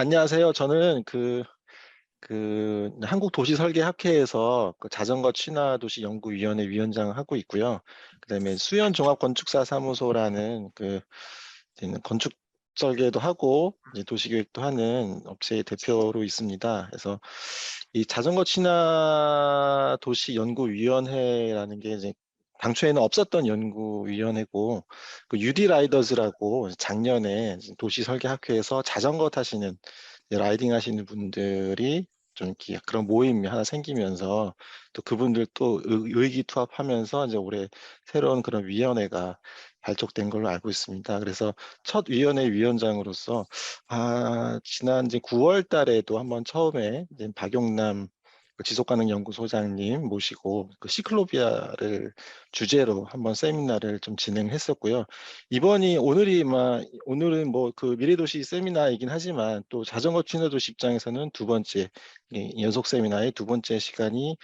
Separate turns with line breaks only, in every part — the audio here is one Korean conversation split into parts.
안녕하세요. 저는 한국도시설계학회에서 그 자전거 친화도시 연구위원회 위원장을 하고 있고요. 그다음에 수연종합건축사사무소라는 저희는 건축 설계도 하고 이제 도시계획도 하는 업체의 대표로 있습니다. 그래서 이 자전거 친화 도시 연구위원회라는 게 이제 당초에는 없었던 연구위원회고 그 UD 라이더즈라고 작년에 도시 설계학회에서 자전거 타시는 라이딩 하시는 분들이 좀 이렇게 그런 모임이 하나 생기면서 또 그분들 또 의기투합하면서 이제 올해 새로운 그런 위원회가 발족된 걸로 알고 있습니다. 그래서 첫 위원회 위원장으로서 지난 이제 9월 달에도 한번 처음에 이제 박용남 지속가능연구소장님 모시고 그 시클로비아를 주제로 한번 세미나를 좀 진행했었고요. 오늘은 뭐 그 미래도시 세미나이긴 하지만 또 자전거 친화도시 입장에서는 두 번째 연속 세미나의 두 번째 시간이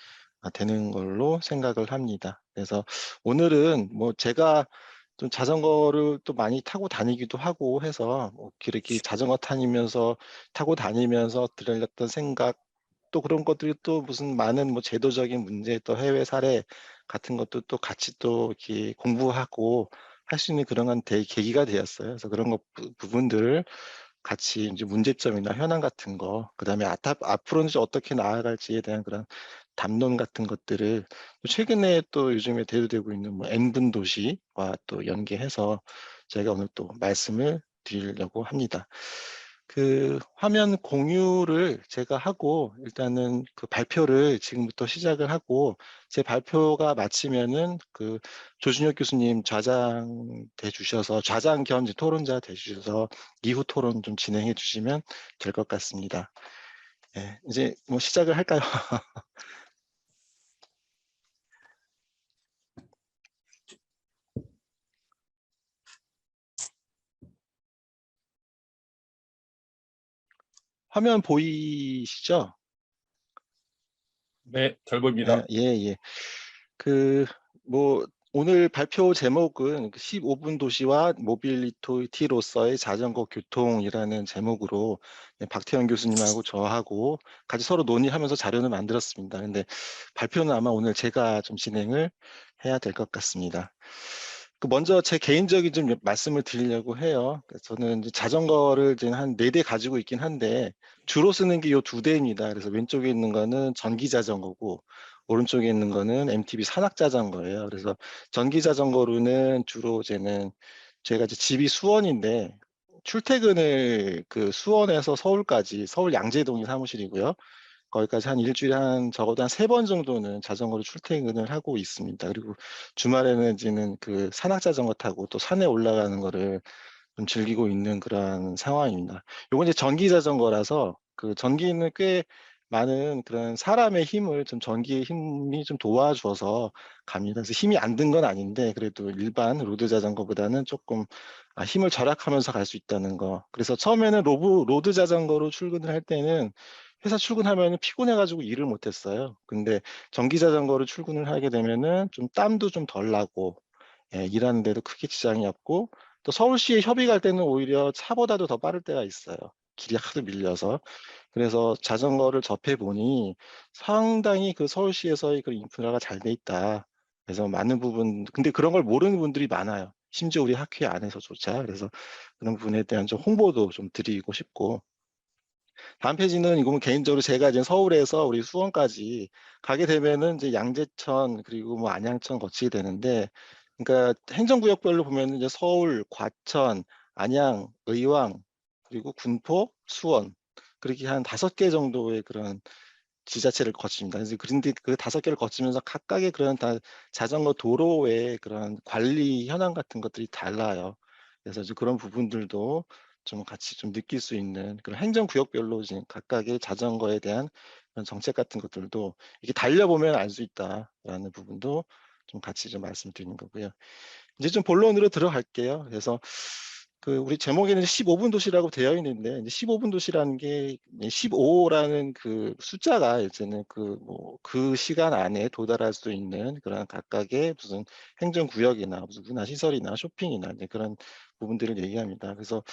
되는 걸로 생각을 합니다. 그래서 오늘은 뭐 제가 좀 자전거를 또 많이 타고 다니기도 하고 해서 뭐 이렇게 자전거 타고 다니면서 들렸던 생각 또 그런 것들이 또 무슨 많은 뭐 제도적인 문제 또 해외 사례 같은 것도 또 같이 또 이렇게 공부하고 할 수 있는 그런 계기가 되었어요. 그래서 그런 부분들을 같이 이제 문제점이나 현안 같은 거, 그다음에 앞으로는 이제 어떻게 나아갈지에 대한 그런 담론 같은 것들을 또 최근에 또 요즘에 대두되고 있는 뭐 N분 도시와 또 연계해서 제가 오늘 또 말씀을 드리려고 합니다. 그 화면 공유를 제가 하고 일단은 그 발표를 지금부터 시작을 하고 제 발표가 마치면은 그 조준혁 교수님 좌장 겸 이제 토론자 돼 주셔서 이후 토론 좀 진행해 주시면 될 것 같습니다. 예, 이제 뭐 시작을 할까요? 화면 보이시죠?
네, 잘 보입니다.
예, 예. 그, 뭐, 오늘 발표 제목은 15분 도시와 모빌리티로서의 자전거 교통이라는 제목으로 박태현 교수님하고 저하고 같이 서로 논의하면서 자료를 만들었습니다. 근데 발표는 아마 오늘 제가 좀 진행을 해야 될 것 같습니다. 먼저 제 개인적인 좀 말씀을 드리려고 해요. 저는 이제 자전거를 이제 한 4대 가지고 있긴 한데 주로 쓰는 게 이 2대입니다. 그래서 왼쪽에 있는 거는 전기 자전거고 오른쪽에 있는 거는 MTB 산악 자전거예요. 그래서 전기 자전거로는 주로 제가 이제 집이 수원인데 출퇴근을 그 수원에서 서울 양재동이 사무실이고요. 거기까지 한 일주일에 적어도 한 3번 정도는 자전거로 출퇴근을 하고 있습니다. 그리고 주말에는 이제는 그 산악 자전거 타고 또 산에 올라가는 거를 좀 즐기고 있는 그런 상황입니다. 요건 이제 전기 자전거라서 그 전기는 꽤 많은 그런 사람의 힘을 좀 전기의 힘이 좀 도와줘서 갑니다. 그래서 힘이 안 든 건 아닌데 그래도 일반 로드 자전거보다는 조금 힘을 절약하면서 갈 수 있다는 거. 그래서 처음에는 로드 자전거로 출근을 할 때는 회사 출근하면 피곤해가지고 일을 못했어요. 근데 전기 자전거로 출근을 하게 되면은 좀 땀도 좀 덜 나고 일하는 데도 크게 지장이 없고 또 서울시에 협의 갈 때는 오히려 차보다도 더 빠를 때가 있어요. 길이 하도 밀려서. 그래서 자전거를 접해 보니 상당히 그 서울시에서의 그 인프라가 잘 돼 있다. 그래서 많은 부분, 근데 그런 걸 모르는 분들이 많아요. 심지어 우리 학회 안에서조차. 그래서 그런 부분에 대한 좀 홍보도 좀 드리고 싶고. 다음 페이지는 이거 개인적으로 제가 이제 서울에서 우리 수원까지 가게 되면은 이제 양재천 그리고 뭐 안양천 거치게 되는데, 그러니까 행정구역별로 보면 이제 서울, 과천, 안양, 의왕, 그리고 군포, 수원 그렇게 한 5개 정도의 그런 지자체를 거칩니다. 그래서 그런데 그 5개를 거치면서 각각의 그런 자전거 도로의 그런 관리 현황 같은 것들이 달라요. 그래서 이제 그런 부분들도 좀 같이 좀 느낄 수 있는 그런 행정구역별로 지금 각각의 자전거에 대한 그런 정책 같은 것들도 이게 달려보면 알 수 있다라는 부분도 좀 같이 좀 말씀드리는 거고요. 이제 좀 본론으로 들어갈게요. 그래서 그 우리 제목에는 15분 도시라고 되어 있는데 이제 15분 도시라는 게 15라는 그 숫자가 이제는 그 시간 안에 도달할 수 있는 그런 각각의 무슨 행정구역이나 무슨 문화시설이나 쇼핑이나 이제 그런 부분들을 얘기합니다. 그래서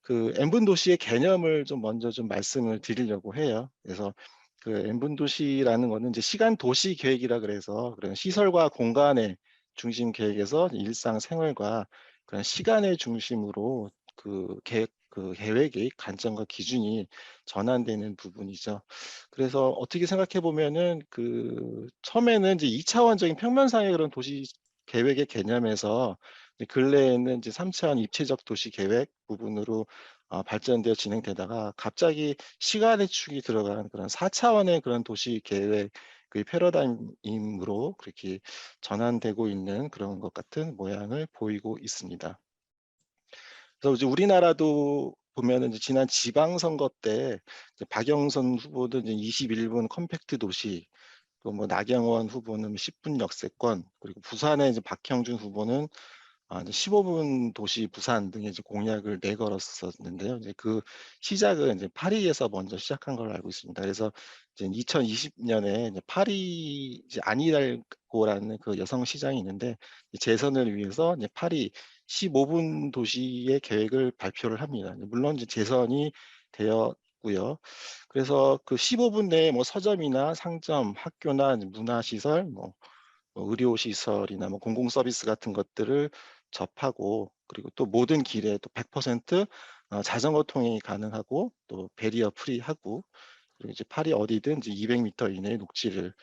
그 N분 도시의 개념을 좀 먼저 좀 말씀을 드리려고 해요. 그래서 그 N분 도시라는 거는 이제 시간 도시 계획이라 그래서 그런 시설과 공간의 중심 계획에서 일상 생활과 그런 시간의 중심으로 그 계획의 관점과 기준이 전환되는 부분이죠. 그래서 어떻게 생각해 보면은 그 처음에는 이제 2차원적인 평면상의 그런 도시 계획의 개념에서 이제 근래에는 이제 3차원 입체적 도시 계획 부분으로 발전되어 진행되다가 갑자기 시간의 축이 들어간 그런 4차원의 그런 도시 계획의 패러다임으로 그렇게 전환되고 있는 그런 것 같은 모양을 보이고 있습니다. 그래서 이제 우리나라도 보면은 이제 지난 지방선거 때 이제 박영선 후보도 이제 21분 컴팩트 도시, 또 뭐 나경원 후보는 10분 역세권, 그리고 부산의 이제 박형준 후보는 이제 15분 도시 부산 등의 이제 공약을 내걸었었는데요. 이제 그 시작은 이제 파리에서 먼저 시작한 걸로 알고 있습니다. 그래서 이제 2020년에 이제 파리 이제 아니달고라는 그 여성 시장이 있는데 이 재선을 위해서 이제 파리 15분 도시의 계획을 발표를 합니다. 물론 이제 재선이 되었고요. 그래서 그 15분 내에 뭐 서점이나 상점, 학교나 이제 문화시설, 뭐 의료 시설이나 뭐 공공 서비스 같은 것들을 접하고, 그리고 또 모든 길에 또 100% 자전거 통행이 가능하고 또 베리어 프리하고, 그리고 이제 파리 어디든 이제 200m 이내의 녹지를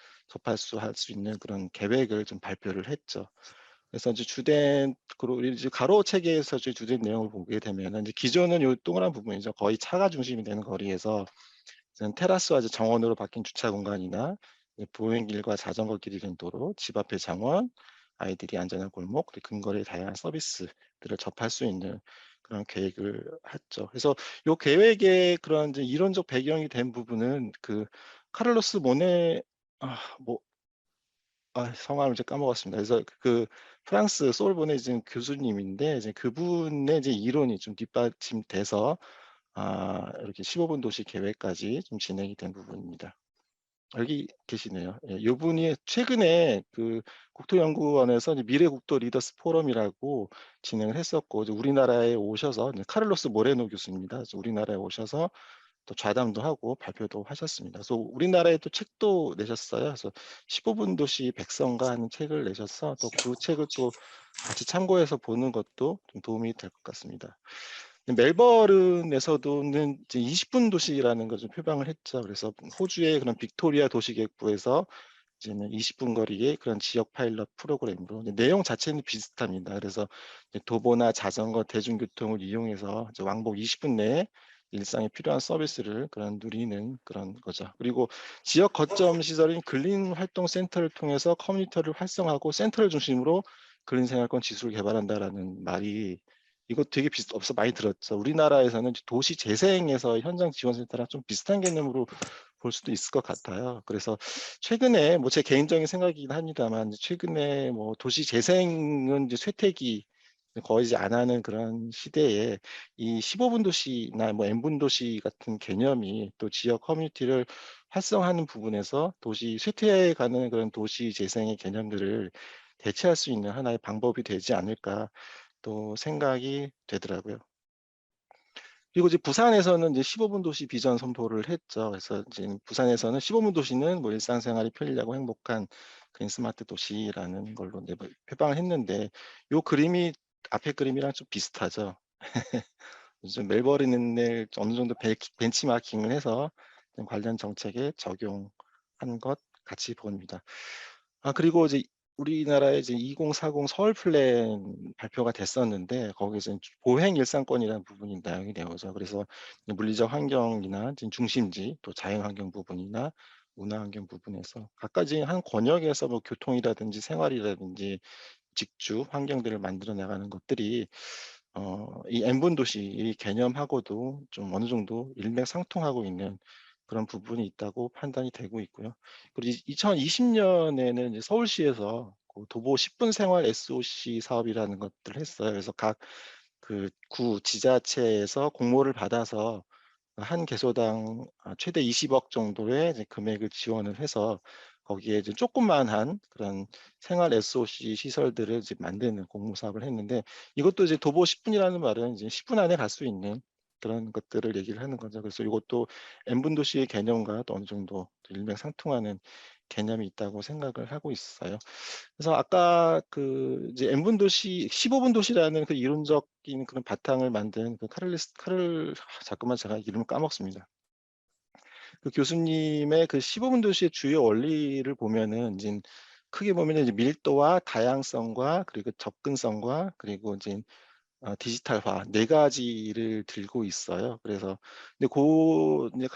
할 수 있는 그런 계획을 좀 발표를 했죠. 그래서 이제 주된 그리고 이제 가로체계에서 주된 내용을 보게 되면은 이제 기존은 요 동그란 부분이죠. 거의 차가 중심이 되는 거리에서 이제는 테라스와 이제 정원으로 바뀐 주차 공간이나 보행길과 자전거 길이 된 도로, 집 앞의 정원, 아이들이 안전한 골목, 그리고 근거리의 다양한 서비스들을 접할 수 있는 그런 계획을 했죠. 그래서 요 계획의 그런 이제 이론적 배경이 된 부분은 그 카를로스 모네 뭐 성함을 이제 까먹었습니다. 그래서 그 프랑스 소르본의 지금 교수님인데 이제 그분의 이제 이론이 좀 뒷받침돼서 이렇게 15분 도시 계획까지 좀 진행이 된 부분입니다. 여기 계시네요. 예, 요분이 최근에 그 국토연구원에서 이제 미래국도 리더스 포럼이라고 진행을 했었고, 이제 우리나라에 오셔서 이제 카를로스 모레노 교수입니다. 그래서 우리나라에 오셔서 또 좌담도 하고 발표도 하셨습니다. 그래서 우리나라에 또 책도 내셨어요. 그래서 15분 도시 백성가 하는 책을 내셔서 또 그 책을 또 같이 참고해서 보는 것도 좀 도움이 될 것 같습니다. 멜버른에서도는 이제 20분 도시라는 걸 좀 표방을 했죠. 그래서 호주의 그런 빅토리아 도시계획부에서 이제는 20분 거리의 그런 지역 파일럿 프로그램으로 내용 자체는 비슷합니다. 그래서 도보나 자전거, 대중교통을 이용해서 이제 왕복 20분 내에 일상에 필요한 서비스를 그런 누리는 그런 거죠. 그리고 지역 거점 시설인 근린 활동 센터를 통해서 커뮤니티를 활성화하고 센터를 중심으로 근린 생활권 지수를 개발한다라는 말이, 이거 되게 어디서 많이 들었죠. 우리나라에서는 도시 재생에서 현장 지원센터랑 좀 비슷한 개념으로 볼 수도 있을 것 같아요. 그래서 최근에 뭐 제 개인적인 생각이긴 합니다만, 최근에 뭐 도시 재생은 이제 쇠퇴기 거의 이제 안 하는 그런 시대에 이 15분 도시나 뭐 N분 도시 같은 개념이 또 지역 커뮤니티를 활성화하는 부분에서 도시 쇠퇴해 가는 그런 도시 재생의 개념들을 대체할 수 있는 하나의 방법이 되지 않을까 또 생각이 되더라고요. 그리고 이제 부산에서는 이제 15분 도시 비전 선포를 했죠. 그래서 이제 부산에서는 15분 도시는 뭐 일상생활이 편리하고 행복한 그린 스마트 도시라는 걸로 이제 뭐 표방을 했는데, 요 그림이 앞에 그림이랑 좀 비슷하죠. 요즘 멜버른을 어느 정도 벤치마킹을 해서 관련 정책에 적용한 것 같이 보입니다. 그리고 이제 우리나라의 이제 2040 서울 플랜 발표가 됐었는데, 거기서 보행 일상권이라는 부분이 나용이 되어서, 그래서 물리적 환경이나 지금 중심지, 또 자연 환경 부분이나 문화 환경 부분에서 각각 이제 한 권역에서 뭐 교통이라든지 생활이라든지 직주 환경들을 만들어 나가는 것들이 이 N분 도시 이 개념하고도 좀 어느 정도 일맥상통하고 있는 그런 부분이 있다고 판단이 되고 있고요. 그리고 2020년에는 이제 서울시에서 그 도보 10분 생활 SOC 사업이라는 것들을 했어요. 그래서 각 그 구 지자체에서 공모를 받아서 한 개소당 최대 20억 정도의 이제 금액을 지원을 해서 거기에 이제 조그만한 그런 생활 SOC 시설들을 이제 만드는 공모 사업을 했는데, 이것도 이제 도보 10분이라는 말은 이제 10분 안에 갈 수 있는 그런 것들을 얘기를 하는 거죠. 그래서 이것도 N분 도시의 개념과 또 어느 정도 일맥상통하는 개념이 있다고 생각을 하고 있어요. 그래서 아까 그 이제 N분 도시 15분 도시라는 그 이론적인 그런 바탕을 만든 그 자꾸만 제가 이름을 까먹습니다. 그 교수님의 그 15분 도시의 주요 원리를 보면은 인제 크게 보면은 이제 밀도와 다양성과 그리고 접근성과 그리고 인제 디지털화 네 가지를 들고 있어요. 그래서 근데 이제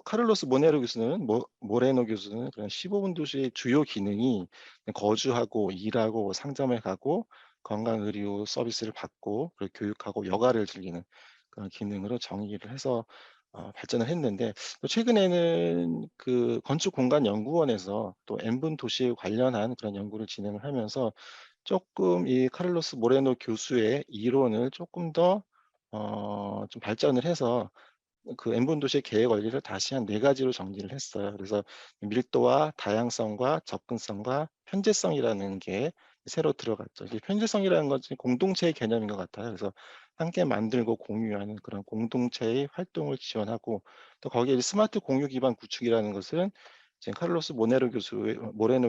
카를로스 모네로 교수는 모레노 교수는 그런 15분 도시의 주요 기능이 거주하고 일하고 상점에 가고 건강 의료 서비스를 받고 그리고 교육하고 여가를 즐기는 그런 기능으로 정의를 해서 발전을 했는데 또 최근에는 그 건축공간연구원에서 또 N분 도시에 관련한 그런 연구를 진행을 하면서 쪼끔 이 카를로스 모레노 교수의 이론을 쪼끔 더 좀 발전을 해서 그 N분 도시의 계획 원리를 다시 한 네 가지로 정리를 했어요. 그래서 밀도와 다양성과 접근성과 편제성이라는 게 새로 들어갔죠. 이게 편제성이라는 것은 공동체의 개념인 것 같아요. 그래서 함께 만들고 공유하는 그런 공동체의 활동을 지원하고 또 거기에 이제 스마트 공유 기반 구축이라는 것은 지금 카를로스 모레노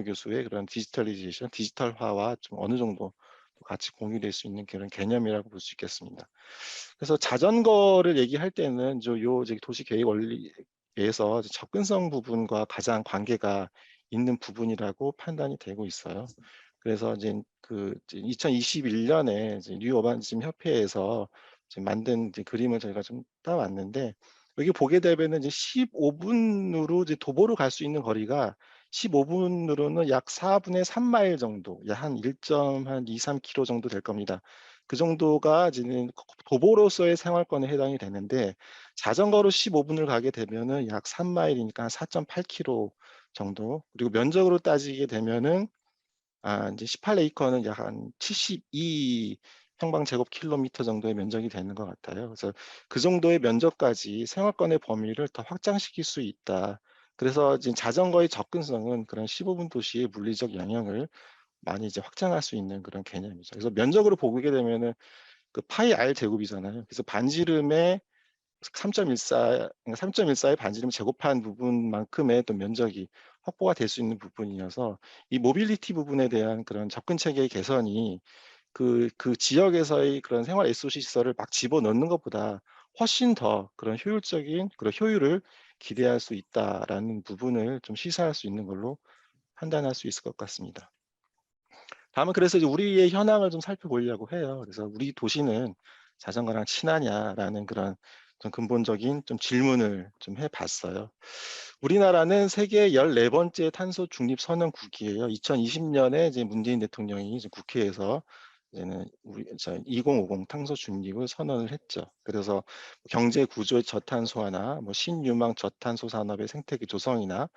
교수의 그런 디지털화와 좀 어느 정도 같이 공유될 수 있는 그런 개념이라고 볼 수 있겠습니다. 그래서 자전거를 얘기할 때는 이제 도시 계획 원리에서 접근성 부분과 가장 관계가 있는 부분이라고 판단이 되고 있어요. 그래서 이제 2021년에 이제 뉴 어바니즘 협회에서 지금 만든 이제 그림을 저희가 좀 따 왔는데 여기 보게 되면은 이제 15 분으로 이제 도보로 갈 수 있는 거리가 15 분으로는 약 4분의 3 마일 정도, 약 한 1.2-3 킬로 정도 될 겁니다. 그 정도가 이제는 도보로서의 생활권에 해당이 되는데 자전거로 15 분을 가게 되면은 약 3 마일이니까 한 4.8 킬로 정도, 그리고 면적으로 따지게 되면은 인제 18 에이커는 약 한 72 평방제곱킬로미터 정도의 면적이 되는 것 같아요. 그래서 그 정도의 면적까지 생활권의 범위를 더 확장시킬 수 있다. 그래서 지금 자전거의 접근성은 그런 15분 도시의 물리적 영향을 많이 이제 확장할 수 있는 그런 개념이죠. 그래서 면적으로 보게 되면은 그 파이 R 제곱이잖아요. 그래서 반지름의 3.14, 그러니까 3.14의 반지름 제곱한 부분만큼의 또 면적이 확보가 될 수 있는 부분이어서 이 모빌리티 부분에 대한 그런 접근 체계의 개선이 그 지역에서의 그런 생활 SOC 시설을 막 집어넣는 것보다 훨씬 더 그런 효율적인 그런 효율을 기대할 수 있다라는 부분을 좀 시사할 수 있는 걸로 판단할 수 있을 것 같습니다. 다음은 그래서 이제 우리의 현황을 좀 살펴보려고 해요. 그래서 '우리 도시는 자전거랑 친하냐?'라는 그런 좀 근본적인 좀 질문을 좀 해 봤어요. 우리나라는 세계 14번째 탄소 중립 선언국이에요. 2020 년에 이제 문재인 대통령이 이제 국회에서 이제는 우리 2050 탄소 중립을 선언을 했죠. 그래서 경제 구조의 저탄소화나 뭐 신유망 저탄소 산업의 생태계 조성이나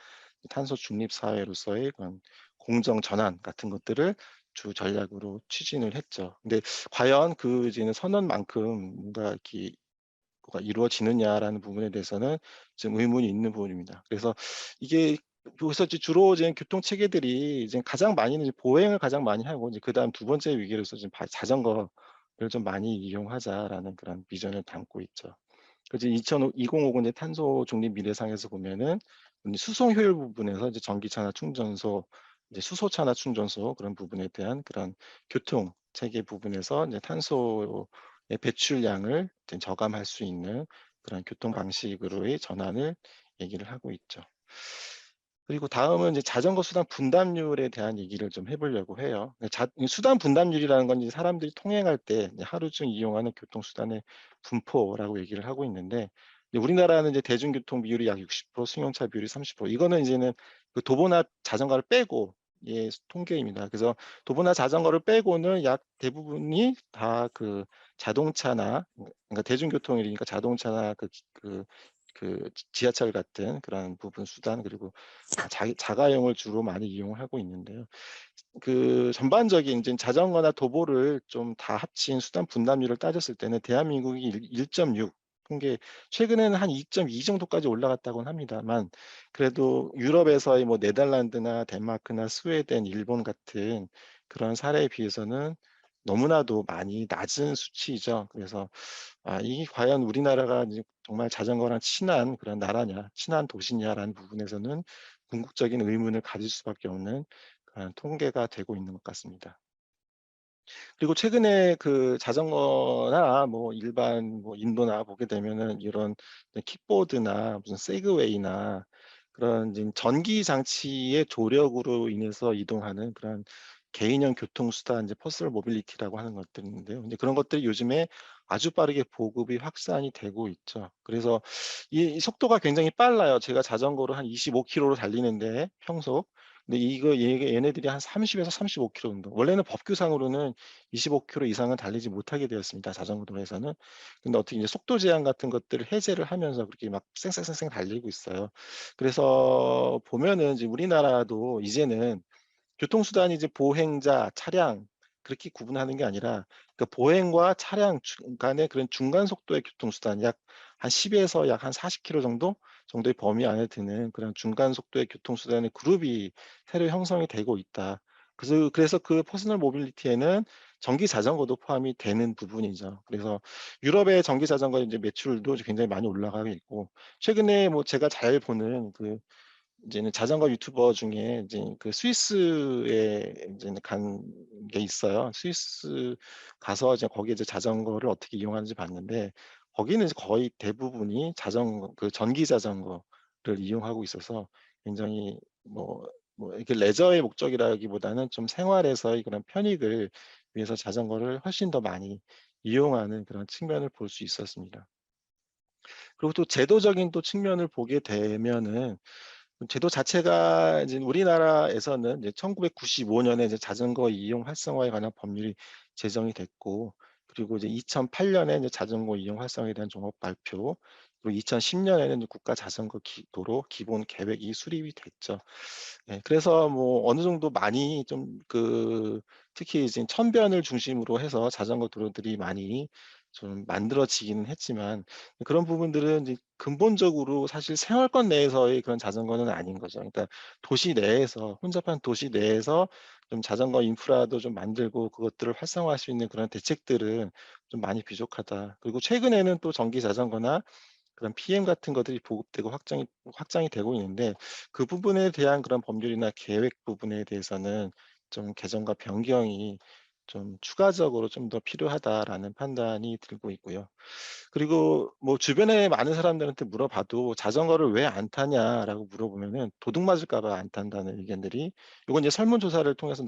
탄소 중립 사회로서의 그런 공정 전환 같은 것들을 주 전략으로 추진을 했죠. 근데 과연 그 이제는 선언만큼 뭔가 이렇게 뭐가 이루어지느냐라는 부분에 대해서는 좀 의문이 있는 부분입니다. 그래서 이게 여기서 이제 주로 이제 교통 체계들이 이제 가장 많이는 이제 보행을 가장 많이 하고 이제 그다음 두 번째 위기로서 지금 자전거를 좀 많이 이용하자라는 그런 비전을 담고 있죠. 그래서 2050 이제 탄소 중립 미래상에서 보면은 수송 효율 부분에서 이제 전기차나 충전소, 이제 수소차나 충전소 그런 부분에 대한 그런 교통 체계 부분에서 이제 탄소의 배출량을 이제 저감할 수 있는 그런 교통 방식으로의 전환을 얘기를 하고 있죠. 그리고 다음은 이제 자전거 수단 분담률에 대한 얘기를 좀 해 보려고 해요. 이 수단 분담률이라는 건 이제 사람들이 통행할 때 이제 하루 중 이용하는 교통수단의 분포라고 얘기를 하고 있는데 이제 우리나라는 이제 대중교통 비율이 약 60%, 승용차 비율이 30%, 이거는 이제는 그 도보나 자전거를 빼고 예 통계입니다. 그래서 도보나 자전거를 빼고는 약 대부분이 다 그 자동차나 그러니까 대중교통이니까 자동차나 지하철 같은 그런 부분 수단, 그리고 자가용을 주로 많이 이용을 하고 있는데요. 그 전반적인 이제 자전거나 도보를 좀 다 합친 수단 분담률을 따졌을 때는 대한민국이 1.6, 통계 최근에는 한 2.2 정도까지 올라갔다고는 합니다만 그래도 유럽에서의 뭐 네덜란드나 덴마크나 스웨덴, 일본 같은 그런 사례에 비해서는 너무나도 많이 낮은 수치이죠. 그래서 이게 과연 우리나라가 이제 정말 자전거랑 친한 그런 나라냐, 친한 도시냐라는 부분에서는 궁극적인 의문을 가질 수밖에 없는 그런 통계가 되고 있는 것 같습니다. 그리고 최근에 그 자전거나 뭐 일반 뭐 인도나 보게 되면은 이런 킥보드나 무슨 세그웨이나 그런 이제 전기 장치의 조력으로 인해서 이동하는 그런 개인형 교통수단 이제 퍼스널 모빌리티라고 하는 것들이 있는데요. 이제 그런 것들이 요즘에 아주 빠르게 보급이 확산이 되고 있죠. 그래서 이 속도가 굉장히 빨라요. 제가 자전거로 한 25km로 달리는데 평속. 근데 이거 얘네들이 한 30에서 35km 정도. 원래는 법규상으로는 25km 이상은 달리지 못하게 되었습니다, 자전거 도로에서는. 근데 어떻게 이제 속도 제한 같은 것들을 해제를 하면서 그렇게 막 쌩쌩쌩쌩 달리고 있어요. 그래서 보면은 이제 우리나라도 이제는 교통수단이 이제 보행자, 차량 그렇게 구분하는 게 아니라 그 보행과 차량 간의 그런 중간 속도의 교통수단 약 한 10 에서 약 한 40km 정도의 범위 안에 드는 그런 중간 속도의 교통수단의 그룹이 새로 형성이 되고 있다. 그래서 그 퍼스널 모빌리티에는 전기 자전거도 포함이 되는 부분이죠. 그래서 유럽의 전기 자전거 이제 매출도 굉장히 많이 올라가고 있고 최근에 뭐 제가 잘 보는 그 이제는 자전거 유튜버 중에 이제 그 스위스에 이제는 간 게 있어요. 스위스 가서 이제 거기에 이제 자전거를 어떻게 이용하는지 봤는데 거기는 이제 거의 대부분이 자전거 그 전기 자전거를 이용하고 있어서 굉장히 뭐 이렇게 레저의 목적이라기보다는 좀 생활에서의 그런 편익을 위해서 자전거를 훨씬 더 많이 이용하는 그런 측면을 볼 수 있었습니다. 그리고 또 제도적인 또 측면을 보게 되면은 제도 자체가 이제 우리나라에서는 이제 1995 년에 이제 자전거 이용 활성화에 관한 법률이 제정이 됐고 그리고 이제 2008 년에 이제 자전거 이용 활성화에 대한 종합 발표 그리고 2010 년에는 이제 국가 자전거 도로 기본 계획이 수립이 됐죠. 예. 그래서 뭐 어느 정도 많이 좀 특히 이제 천변을 중심으로 해서 자전거 도로들이 많이 좀 만들어지기는 했지만 그런 부분들은 이제 근본적으로 사실 생활권 내에서의 그런 자전거는 아닌 거죠. 그러니까 도시 내에서 혼잡한 도시 내에서 좀 자전거 인프라도 좀 만들고 그것들을 활성화할 수 있는 그런 대책들은 좀 많이 부족하다. 그리고 최근에는 또 전기 자전거나 그런 PM 같은 것들이 보급되고 확장이 되고 있는데 그 부분에 대한 그런 법률이나 계획 부분에 대해서는 좀 개정과 변경이 좀 추가적으로 좀 더 필요하다라는 판단이 들고 있고요. 그리고 뭐 주변에 많은 사람들한테 물어봐도 "자전거를 왜 안 타냐?"라고 물어보면은 도둑 맞을까 봐 안 탄다는 의견들이 요건 이제 설문조사를 통해서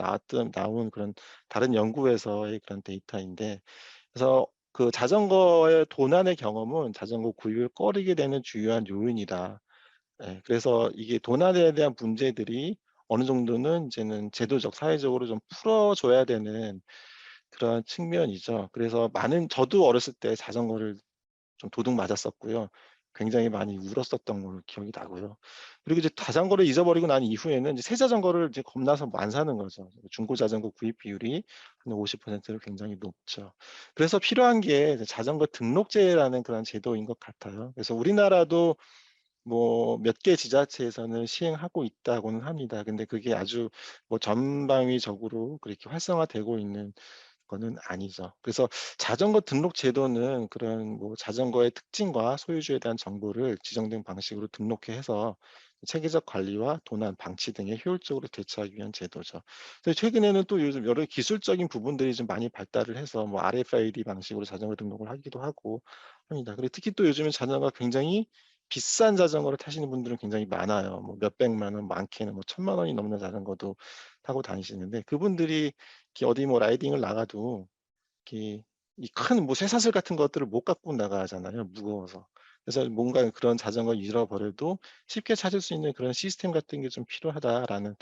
나온 그런 다른 연구에서의 그런 데이터인데 그래서 그 자전거의 도난의 경험은 자전거 구입을 꺼리게 되는 주요한 요인이다. 예. 그래서 이게 도난에 대한 문제들이 어느 정도는 이제는 제도적, 사회적으로 좀 풀어 줘야 되는 그런 측면이죠. 그래서 저도 어렸을 때 자전거를 좀 도둑 맞았었고요. 굉장히 많이 울었었던 걸로 기억이 나고요. 그리고 이제 자전거를 잊어버리고 난 이후에는 이제 새 자전거를 이제 겁나서 뭐 안 사는 거죠. 중고 자전거 구입 비율이 한 50%로 굉장히 높죠. 그래서 필요한 게 이제 자전거 등록제라는 그런 제도인 것 같아요. 그래서 우리나라도 뭐 몇 개 지자체에서는 시행하고 있다고는 합니다. 근데 그게 아주 뭐 전방위적으로 그렇게 활성화되고 있는 거는 아니죠. 그래서 자전거 등록 제도는 그런 뭐 자전거의 특징과 소유주에 대한 정보를 지정된 방식으로 등록해 해서 체계적 관리와 도난 방치 등에 효율적으로 대처하기 위한 제도죠. 근데 최근에는 또 요즘 여러 기술적인 부분들이 좀 많이 발달을 해서 뭐 RFID 방식으로 자전거 등록을 하기도 하고 합니다. 그리고 특히 또 요즘은 자전거가 굉장히 비싼 자전거를 타시는 분들은 굉장히 많아요. 뭐 몇백만 원, 많게는 뭐 1,000만 원이 넘는 자전거도 타고 다니시는데 그분들이 이렇게 어디 뭐 라이딩을 나가도 이렇게 이 큰 뭐 쇠사슬 같은 것들을 못 갖고 나가잖아요, 무거워서. 그래서 뭔가 그런 자전거 잃어버려도 쉽게 찾을 수 있는 그런 시스템 같은 게 좀 필요하다라는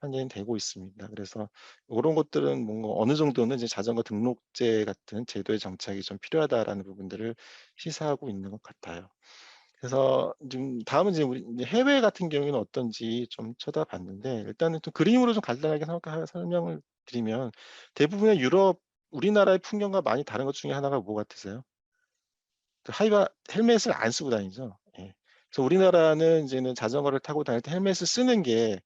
판단이 되고 있습니다. 그래서 요런 것들은 뭔가 어느 정도는 이제 자전거 등록제 같은 제도의 정착이 좀 필요하다라는 부분들을 시사하고 있는 것 같아요. 그래서 좀 다음은 이제 우리 이제 해외 같은 경우에는 어떤지 좀 쳐다봤는데 일단은 좀 그림으로 좀 간단하게 설명을 드리면 대부분의 유럽 우리나라의 풍경과 많이 다른 것 중에 하나가 뭐 같으세요? 그 헬멧을 안 쓰고 다니죠. 예. 그래서 우리나라는 이제는 자전거를 타고 다닐 때 헬멧을 쓰는 게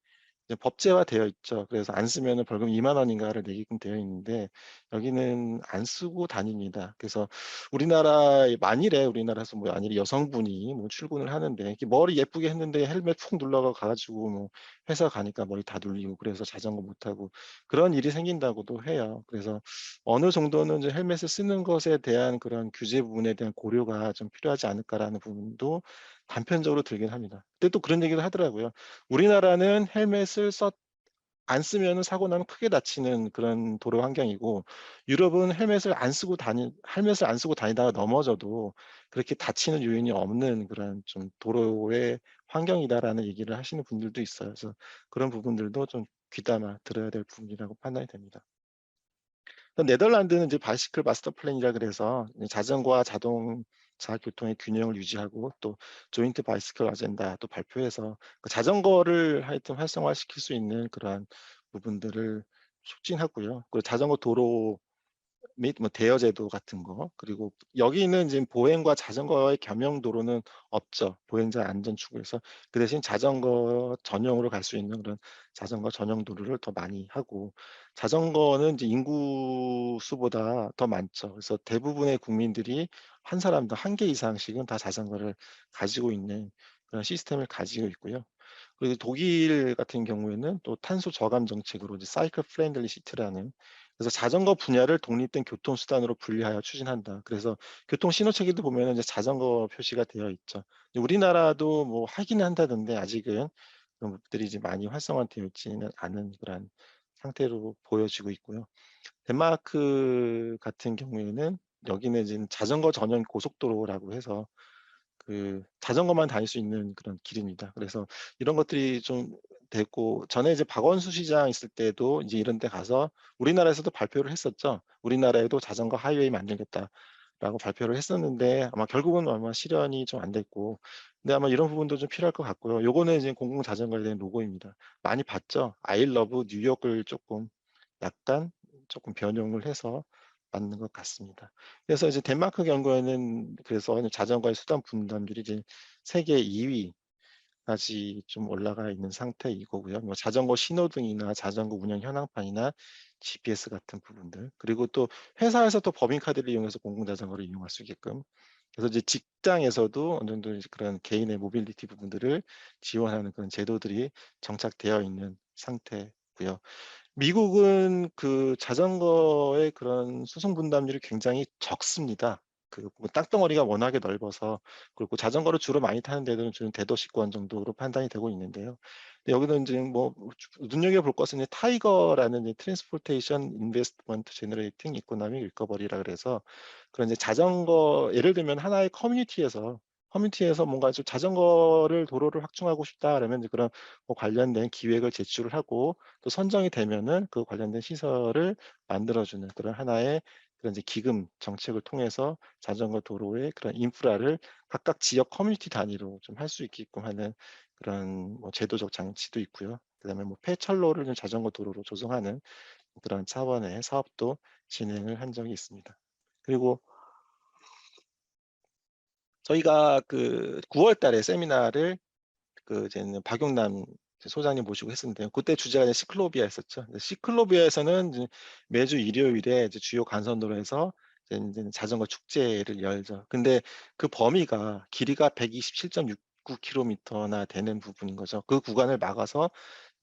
이제 법제화되어 있죠. 그래서 안 쓰면은 벌금 2만 원인가를 내게끔 되어 있는데 여기는 안 쓰고 다닙니다. 그래서 우리나라에 만일에 우리나라에서 뭐 만일에 여성분이 뭐 출근을 하는데 이렇게 머리 예쁘게 했는데 헬멧 푹 눌러가 가지고 뭐 회사 가니까 머리 다 눌리고 그래서 자전거 못 타고 그런 일이 생긴다고도 해요. 그래서 어느 정도는 이제 헬멧을 쓰는 것에 대한 그런 규제 부분에 대한 고려가 좀 필요하지 않을까라는 부분도 단편적으로 들긴 합니다. 근데 또 그런 얘기를 하더라고요. 우리나라는 헬멧을 안 쓰면은 사고 나면 크게 다치는 그런 도로 환경이고 유럽은 헬멧을 안 쓰고 다니다가 넘어져도 그렇게 다치는 요인이 없는 그런 좀 도로의 환경이다라는 얘기를 하시는 분들도 있어요. 그래서 그런 부분들도 좀 귀담아 들어야 될 부분이라고 판단이 됩니다. 네덜란드는 이제 바이시클 마스터 플랜이라 그래서 이 자전거와 자동차 교통의 균형을 유지하고 또 조인트 바이시클 어젠다 발표해서 그 자전거를 하여튼 활성화시킬 수 있는 그러한 부분들을 촉진하고요. 그리고 자전거 도로 및 뭐 대여 제도 같은 거 그리고 여기는 지금 보행과 자전거의 겸용 도로는 없죠. 보행자 안전 추구에서 그 대신 자전거 전용으로 갈 수 있는 그런 자전거 전용 도로를 더 많이 하고 자전거는 이제 인구 수보다 더 많죠. 그래서 대부분의 국민들이 한 사람당 한 개 이상씩은 다 자전거를 가지고 있는 그런 시스템을 가지고 있고요. 그리고 독일 같은 경우에는 또 탄소 저감 정책으로 이제 사이클 프렌들리 시티라는 그래서 자전거 분야를 독립된 교통수단으로 분리하여 추진한다. 그래서 교통 신호체계도 보면은 이제 자전거 표시가 되어 있죠. 우리나라도 뭐 하기는 한다던데 아직은 그런 것들이 이제 많이 활성화되어 있지는 않은 그런 상태로 보여지고 있고요. 덴마크 같은 경우에는 여기는 지금 자전거 전용 고속도로라고 해서 그 자전거만 다닐 수 있는 그런 길입니다. 그래서 이런 것들이 좀 됐고 전에 이제 박원순 시장 있을 때도 이제 이런 데 가서 우리나라에서도 발표를 했었죠. "우리나라에도 자전거 하이웨이 만들겠다."라고 발표를 했었는데 아마 결국은 아마 실현이 좀 안 됐고 근데 아마 이런 부분도 좀 필요할 것 같고요. 요거는 이제 공공 자전거에 대한 로고입니다. 많이 봤죠? I love 뉴욕을 쪼끔 약간 쪼끔 변형을 해서 만든 것 같습니다. 그래서 이제 덴마크 경우에는 그래서 자전거의 수단 분담률이 이제 세계 2 위까지 좀 올라가 있는 상태이고요. 뭐 자전거 신호등이나 자전거 운영 현황판이나 GPS 같은 부분들 그리고 또 회사에서 또 법인카드를 이용해서 공공 자전거를 이용할 수 있게끔 그래서 이제 직장에서도 어느 정도 이제 그런 개인의 모빌리티 부분들을 지원하는 그런 제도들이 정착되어 있는 상태고요. 미국은 그 자전거의 그런 수송 분담률이 굉장히 적습니다. 그 뭐 땅덩어리가 워낙에 넓어서 그리고 자전거를 주로 많이 타는 데들은 주로 대도시권 정도로 판단이 되고 있는데요. 근데 여기는 인제 뭐 눈여겨볼 것은 이제 타이거라는 이 트랜스포테이션 인베스트먼트 제너레이팅 이코노믹 리커버리라 그래서 그런 이제 자전거 예를 들면 하나의 커뮤니티에서 뭔가 좀 '자전거를 도로를 확충하고 싶다.' 그러면 이제 그런 뭐 관련된 기획을 제출을 하고 또 선정이 되면은 그 관련된 시설을 만들어 주는 그런 하나의 그런 이제 기금 정책을 통해서 자전거 도로의 그런 인프라를 각각 지역 커뮤니티 단위로 좀 할 수 있게끔 하는 그런 뭐 제도적 장치도 있고요. 그다음에 뭐 폐철로를 좀 자전거 도로로 조성하는 그런 차원의 사업도 진행을 한 적이 있습니다. 그리고 저희가 그 9월 달에 세미나를 그 이제는 박용남 이제 소장님 모시고 했었는데요. 그때 주제가 이제 시클로비아였었죠. 근데 시클로비아에서는 이제 매주 일요일에 이제 주요 간선도로에서 이제 인제는 자전거 축제를 열죠. 근데 그 범위가 길이가 127.69 킬로미터나 되는 부분인 거죠. 그 구간을 막아서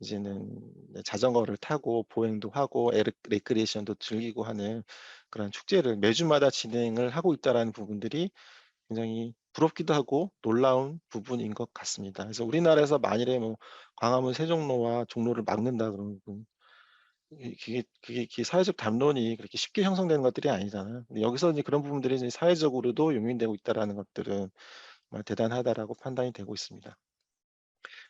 이제는 네 자전거를 타고 보행도 하고 레크리에이션도 즐기고 하는 그런 축제를 매주마다 진행을 하고 있다라는 부분들이 굉장히 부럽기도 하고 놀라운 부분인 것 같습니다. 그래서 우리나라에서 만일에 뭐 광화문 세종로와 종로를 막는다 그러면 그게 사회적 담론이 그렇게 쉽게 형성되는 것들이 아니잖아요. 근데 여기서 이제 그런 부분들이 이제 사회적으로도 용인되고 있다라는 것들은 정말 대단하다라고 판단이 되고 있습니다.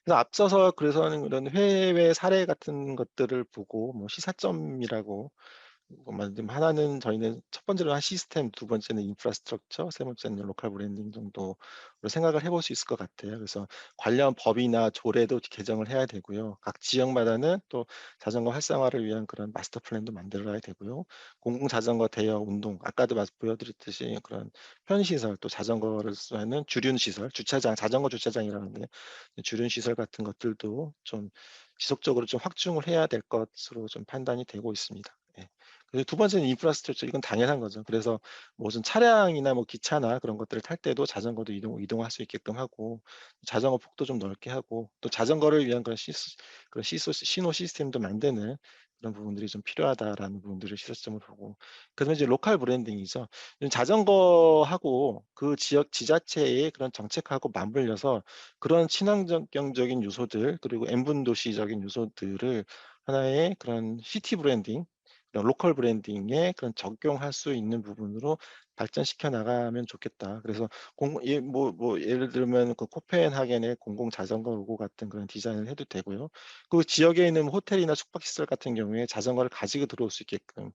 그래서 앞서서 그래서는 이런 해외 사례 같은 것들을 보고 뭐 시사점이라고 하나는 저희는 첫 번째로 한 시스템, 두 번째는 인프라스트럭처, 세 번째는 로컬 브랜딩 정도로 생각을 해볼 수 있을 것 같아요. 그래서 관련 법이나 조례도 개정을 해야 되고요. 각 지역마다는 또 자전거 활성화를 위한 그런 마스터 플랜도 만들어야 되고요. 공공 자전거 대여 운동, 아까도 보여드렸듯이 그런 편시설, 또 자전거를 쓰는 주륜 시설, 주차장, 자전거 주차장이라는 게 주륜 시설 같은 것들도 좀 지속적으로 좀 확충을 해야 될 것으로 좀 판단이 되고 있습니다. 예. 그리고 두 번째는 인프라스트럭처, 이건 당연한 거죠. 그래서 무슨 차량이나 기차나 그런 것들을 탈 때도 자전거도 이동할 수 있게끔 하고, 자전거 폭도 좀 넓게 하고, 또 자전거를 위한 그런 신호 시스템도 만드는 그런 부분들이 좀 필요하다라는 부분들을 시사점을 보고, 그다음에 이제 로컬 브랜딩이죠. 자전거하고 그 지역 지자체의 그런 정책하고 맞물려서 그런 친환경적인 요소들, 그리고 N분 도시적인 요소들을 하나의 그런 시티 브랜딩, 그런 로컬 브랜딩에 그런 적용할 수 있는 부분으로 발전시켜 나가면 좋겠다. 그래서 예를 들면 그 코펜하겐의 공공 자전거 로고 같은 그런 디자인을 해도 되고요. 그 지역에 있는 호텔이나 숙박시설 같은 경우에 자전거를 가지고 들어올 수 있게끔,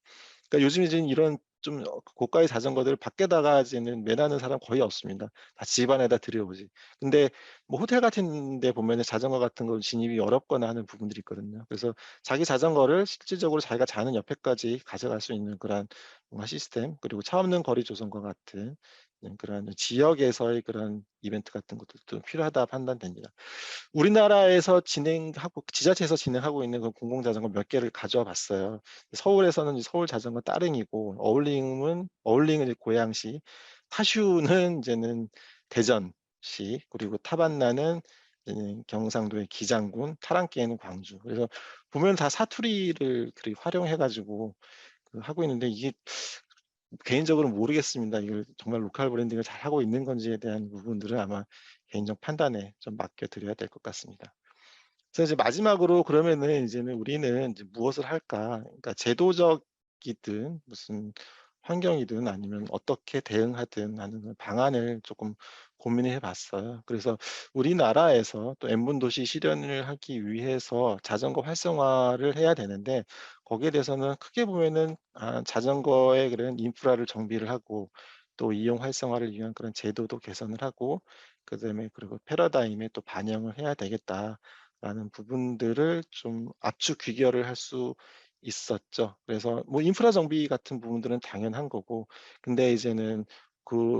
그러니까 요즘 이제 이런 좀 고가의 자전거들을 밖에다가 이제는 매다는 사람 거의 없습니다. 다 집 안에다 들여오지. 근데 호텔 같은 데 보면은 자전거 같은 거 진입이 어렵거나 하는 부분들이 있거든요. 그래서 자기 자전거를 실질적으로 자기가 자는 옆에까지 가져갈 수 있는 그런 뭔가 시스템, 그리고 차 없는 거리 조성과 같은 그런 지역에서의 그런 이벤트 같은 것들도 필요하다 판단됩니다. 우리나라에서 지자체에서 진행하고 있는 그 공공 자전거 몇 개를 가져와 봤어요. 서울에서는 서울 자전거 따릉이고, 어울링은 이제 고양시, 타슈는 이제는 대전시, 그리고 타반나는 이제는 경상도의 기장군, 타랑계는 광주. 그래서 보면 다 사투리를 그렇게 활용해 가지고 하고 있는데, 이게 개인적으로 모르겠습니다. 이걸 정말 로컬 브랜딩을 잘하고 있는 건지에 대한 부분들은 아마 개인적 판단에 좀 맡겨 드려야 될 것 같습니다. 그래서 이제 마지막으로, 그러면은 이제는 우리는 이제 무엇을 할까? 그러니까 제도적이든 무슨 환경이든 아니면 어떻게 대응하든 하는 그 방안을 조금 고민을 해 봤어요. 그래서 우리나라에서 또 N분 도시 실현을 하기 위해서 자전거 활성화를 해야 되는데, 거기에 대해서는 크게 보면은 자전거의 그런 인프라를 정비를 하고, 또 이용 활성화를 위한 그런 제도도 개선을 하고, 그다음에 그리고 패러다임에 또 반영을 해야 되겠다라는 부분들을 좀 압축 귀결을 할 수 있었죠. 그래서 인프라 정비 같은 부분들은 당연한 거고, 근데 이제는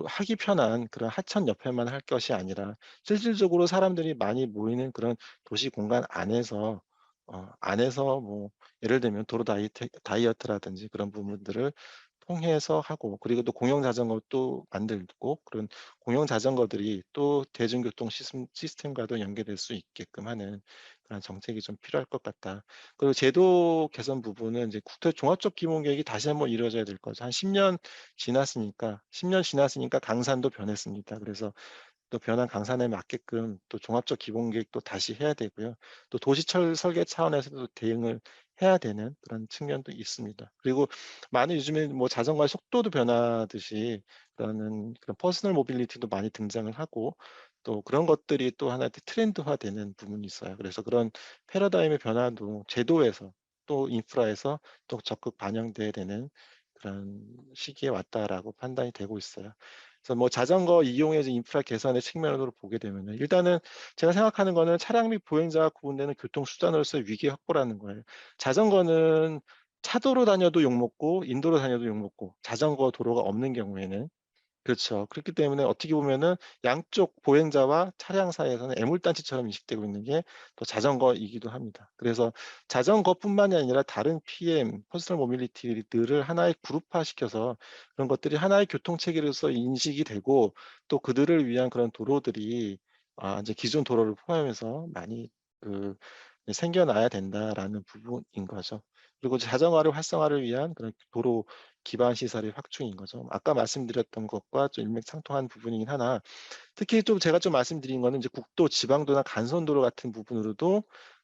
하기 편한 그런 하천 옆에만 할 것이 아니라 실질적으로 사람들이 많이 모이는 그런 도시 공간 안에서 예를 들면 도로 다이어트라든지 그런 부분들을 통해서 하고, 그리고 또 공영 자전거도 만들고, 그런 공영 자전거들이 또 대중교통 시스템과도 연계될 수 있게끔 하는 그런 정책이 좀 필요할 것 같다. 그리고 제도 개선 부분은 이제 국토 종합적 기본 계획이 다시 한번 이루어져야 될 거죠. 한 10년 지났으니까 강산도 변했습니다. 그래서 또 변한 강산에 맞게끔 또 종합적 기본 계획도 다시 해야 되고요. 또 도시철 설계 차원에서도 대응을 해야 되는 그런 측면도 있습니다. 그리고 많은 요즘에 자전거의 속도도 변하듯이 그런 퍼스널 모빌리티도 많이 등장을 하고, 또 그런 것들이 또 하나의 트렌드화되는 부분이 있어요. 그래서 그런 패러다임의 변화도 제도에서 또 인프라에서 또 적극 반영돼야 되는 그런 시기에 왔다라고 판단이 되고 있어요. 그래서 자전거 이용의 인프라 개선의 측면으로 보게 되면은, 일단은 제가 생각하는 거는 차량 및 보행자가 구분되는 교통수단으로서의 위기 확보라는 거예요. 자전거는 차도로 다녀도 욕먹고 인도로 다녀도 욕먹고, 자전거 도로가 없는 경우에는. 그렇죠. 그렇기 때문에 어떻게 보면은 양쪽 보행자와 차량 사이에서는 애물단지처럼 인식되고 있는 게 또 자전거이기도 합니다. 그래서 자전거뿐만이 아니라 다른 PM, 퍼스널 모빌리티들을 하나의 그룹화시켜서 그런 것들이 하나의 교통 체계로서 인식이 되고, 또 그들을 위한 그런 도로들이 이제 기존 도로를 포함해서 많이 그 생겨나야 된다라는 부분인 거죠. 그리고 자전거를 활성화를 위한 그런 도로 기반 시설의 확충인 거죠. 아까 말씀드렸던 것과 좀 일맥상통한 부분이긴 하나, 특히 좀 제가 좀 말씀드린 거는 이제 국도, 지방도나 간선도로 같은 부분으로도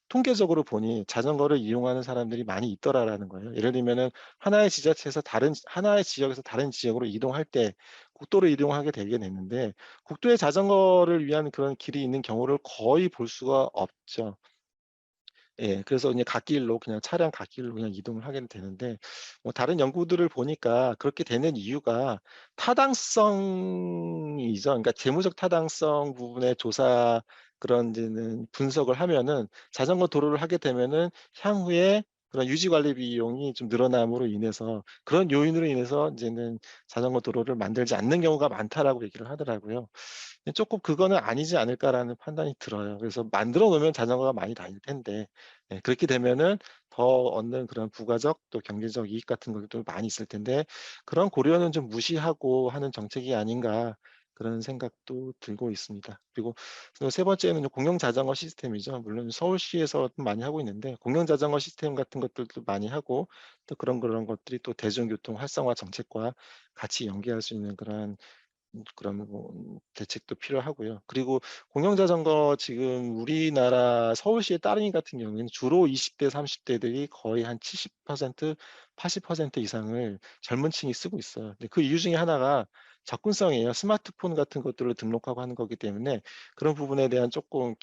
통계적으로 보니 자전거를 이용하는 사람들이 많이 있더라라는 거예요. 예를 들면은 하나의 지역에서 다른 지역으로 이동할 때 국도로 이동하게 되게 됐는데, 국도에 자전거를 위한 그런 길이 있는 경우를 거의 볼 수가 없죠. 예. 그래서 이제 갓길로 그냥 차량 갓길로 그냥 이동을 하게 되는데 뭐 다른 연구들을 보니까 그렇게 되는 이유가 타당성이죠. 그러니까 재무적 타당성 부분의 조사 그런 데는 분석을 하면은 자전거 도로를 하게 되면은 향후에 그런 유지 관리 비용이 좀 늘어남으로 인해서 그런 요인으로 인해서 인제는 자전거 도로를 만들지 않는 경우가 많다라고 얘기를 하더라고요. 근데 쪼끔 그거는 아니지 않을까라는 판단이 들어요. 그래서 만들어 놓으면 자전거가 많이 다닐 텐데 예 그렇게 되면은 더 얻는 그런 부가적 또 경제적 이익 같은 것도 많이 있을 텐데 그런 고려는 좀 무시하고 하는 정책이 아닌가 그런 생각도 들고 있습니다. 그리고 또 세 번째는 공영 자전거 시스템이죠. 물론 서울시에서 많이 하고 있는데 공영 자전거 시스템 같은 것들도 많이 하고 또 그런 것들이 또 대중교통 활성화 정책과 같이 연계할 수 있는 그런 뭐 대책도 필요하고요. 그리고 공영 자전거 지금 우리나라 서울시의 따릉이 같은 경우에는 주로 20대 30 대들이 거의 한 70% 80% 이상을 젊은 층이 쓰고 있어요. 근데 그 이유 중에 하나가 접근성이에요. 스마트폰 같은 것들을 등록하고 하는 거기 때문에 그런 부분에 대한 쪼끔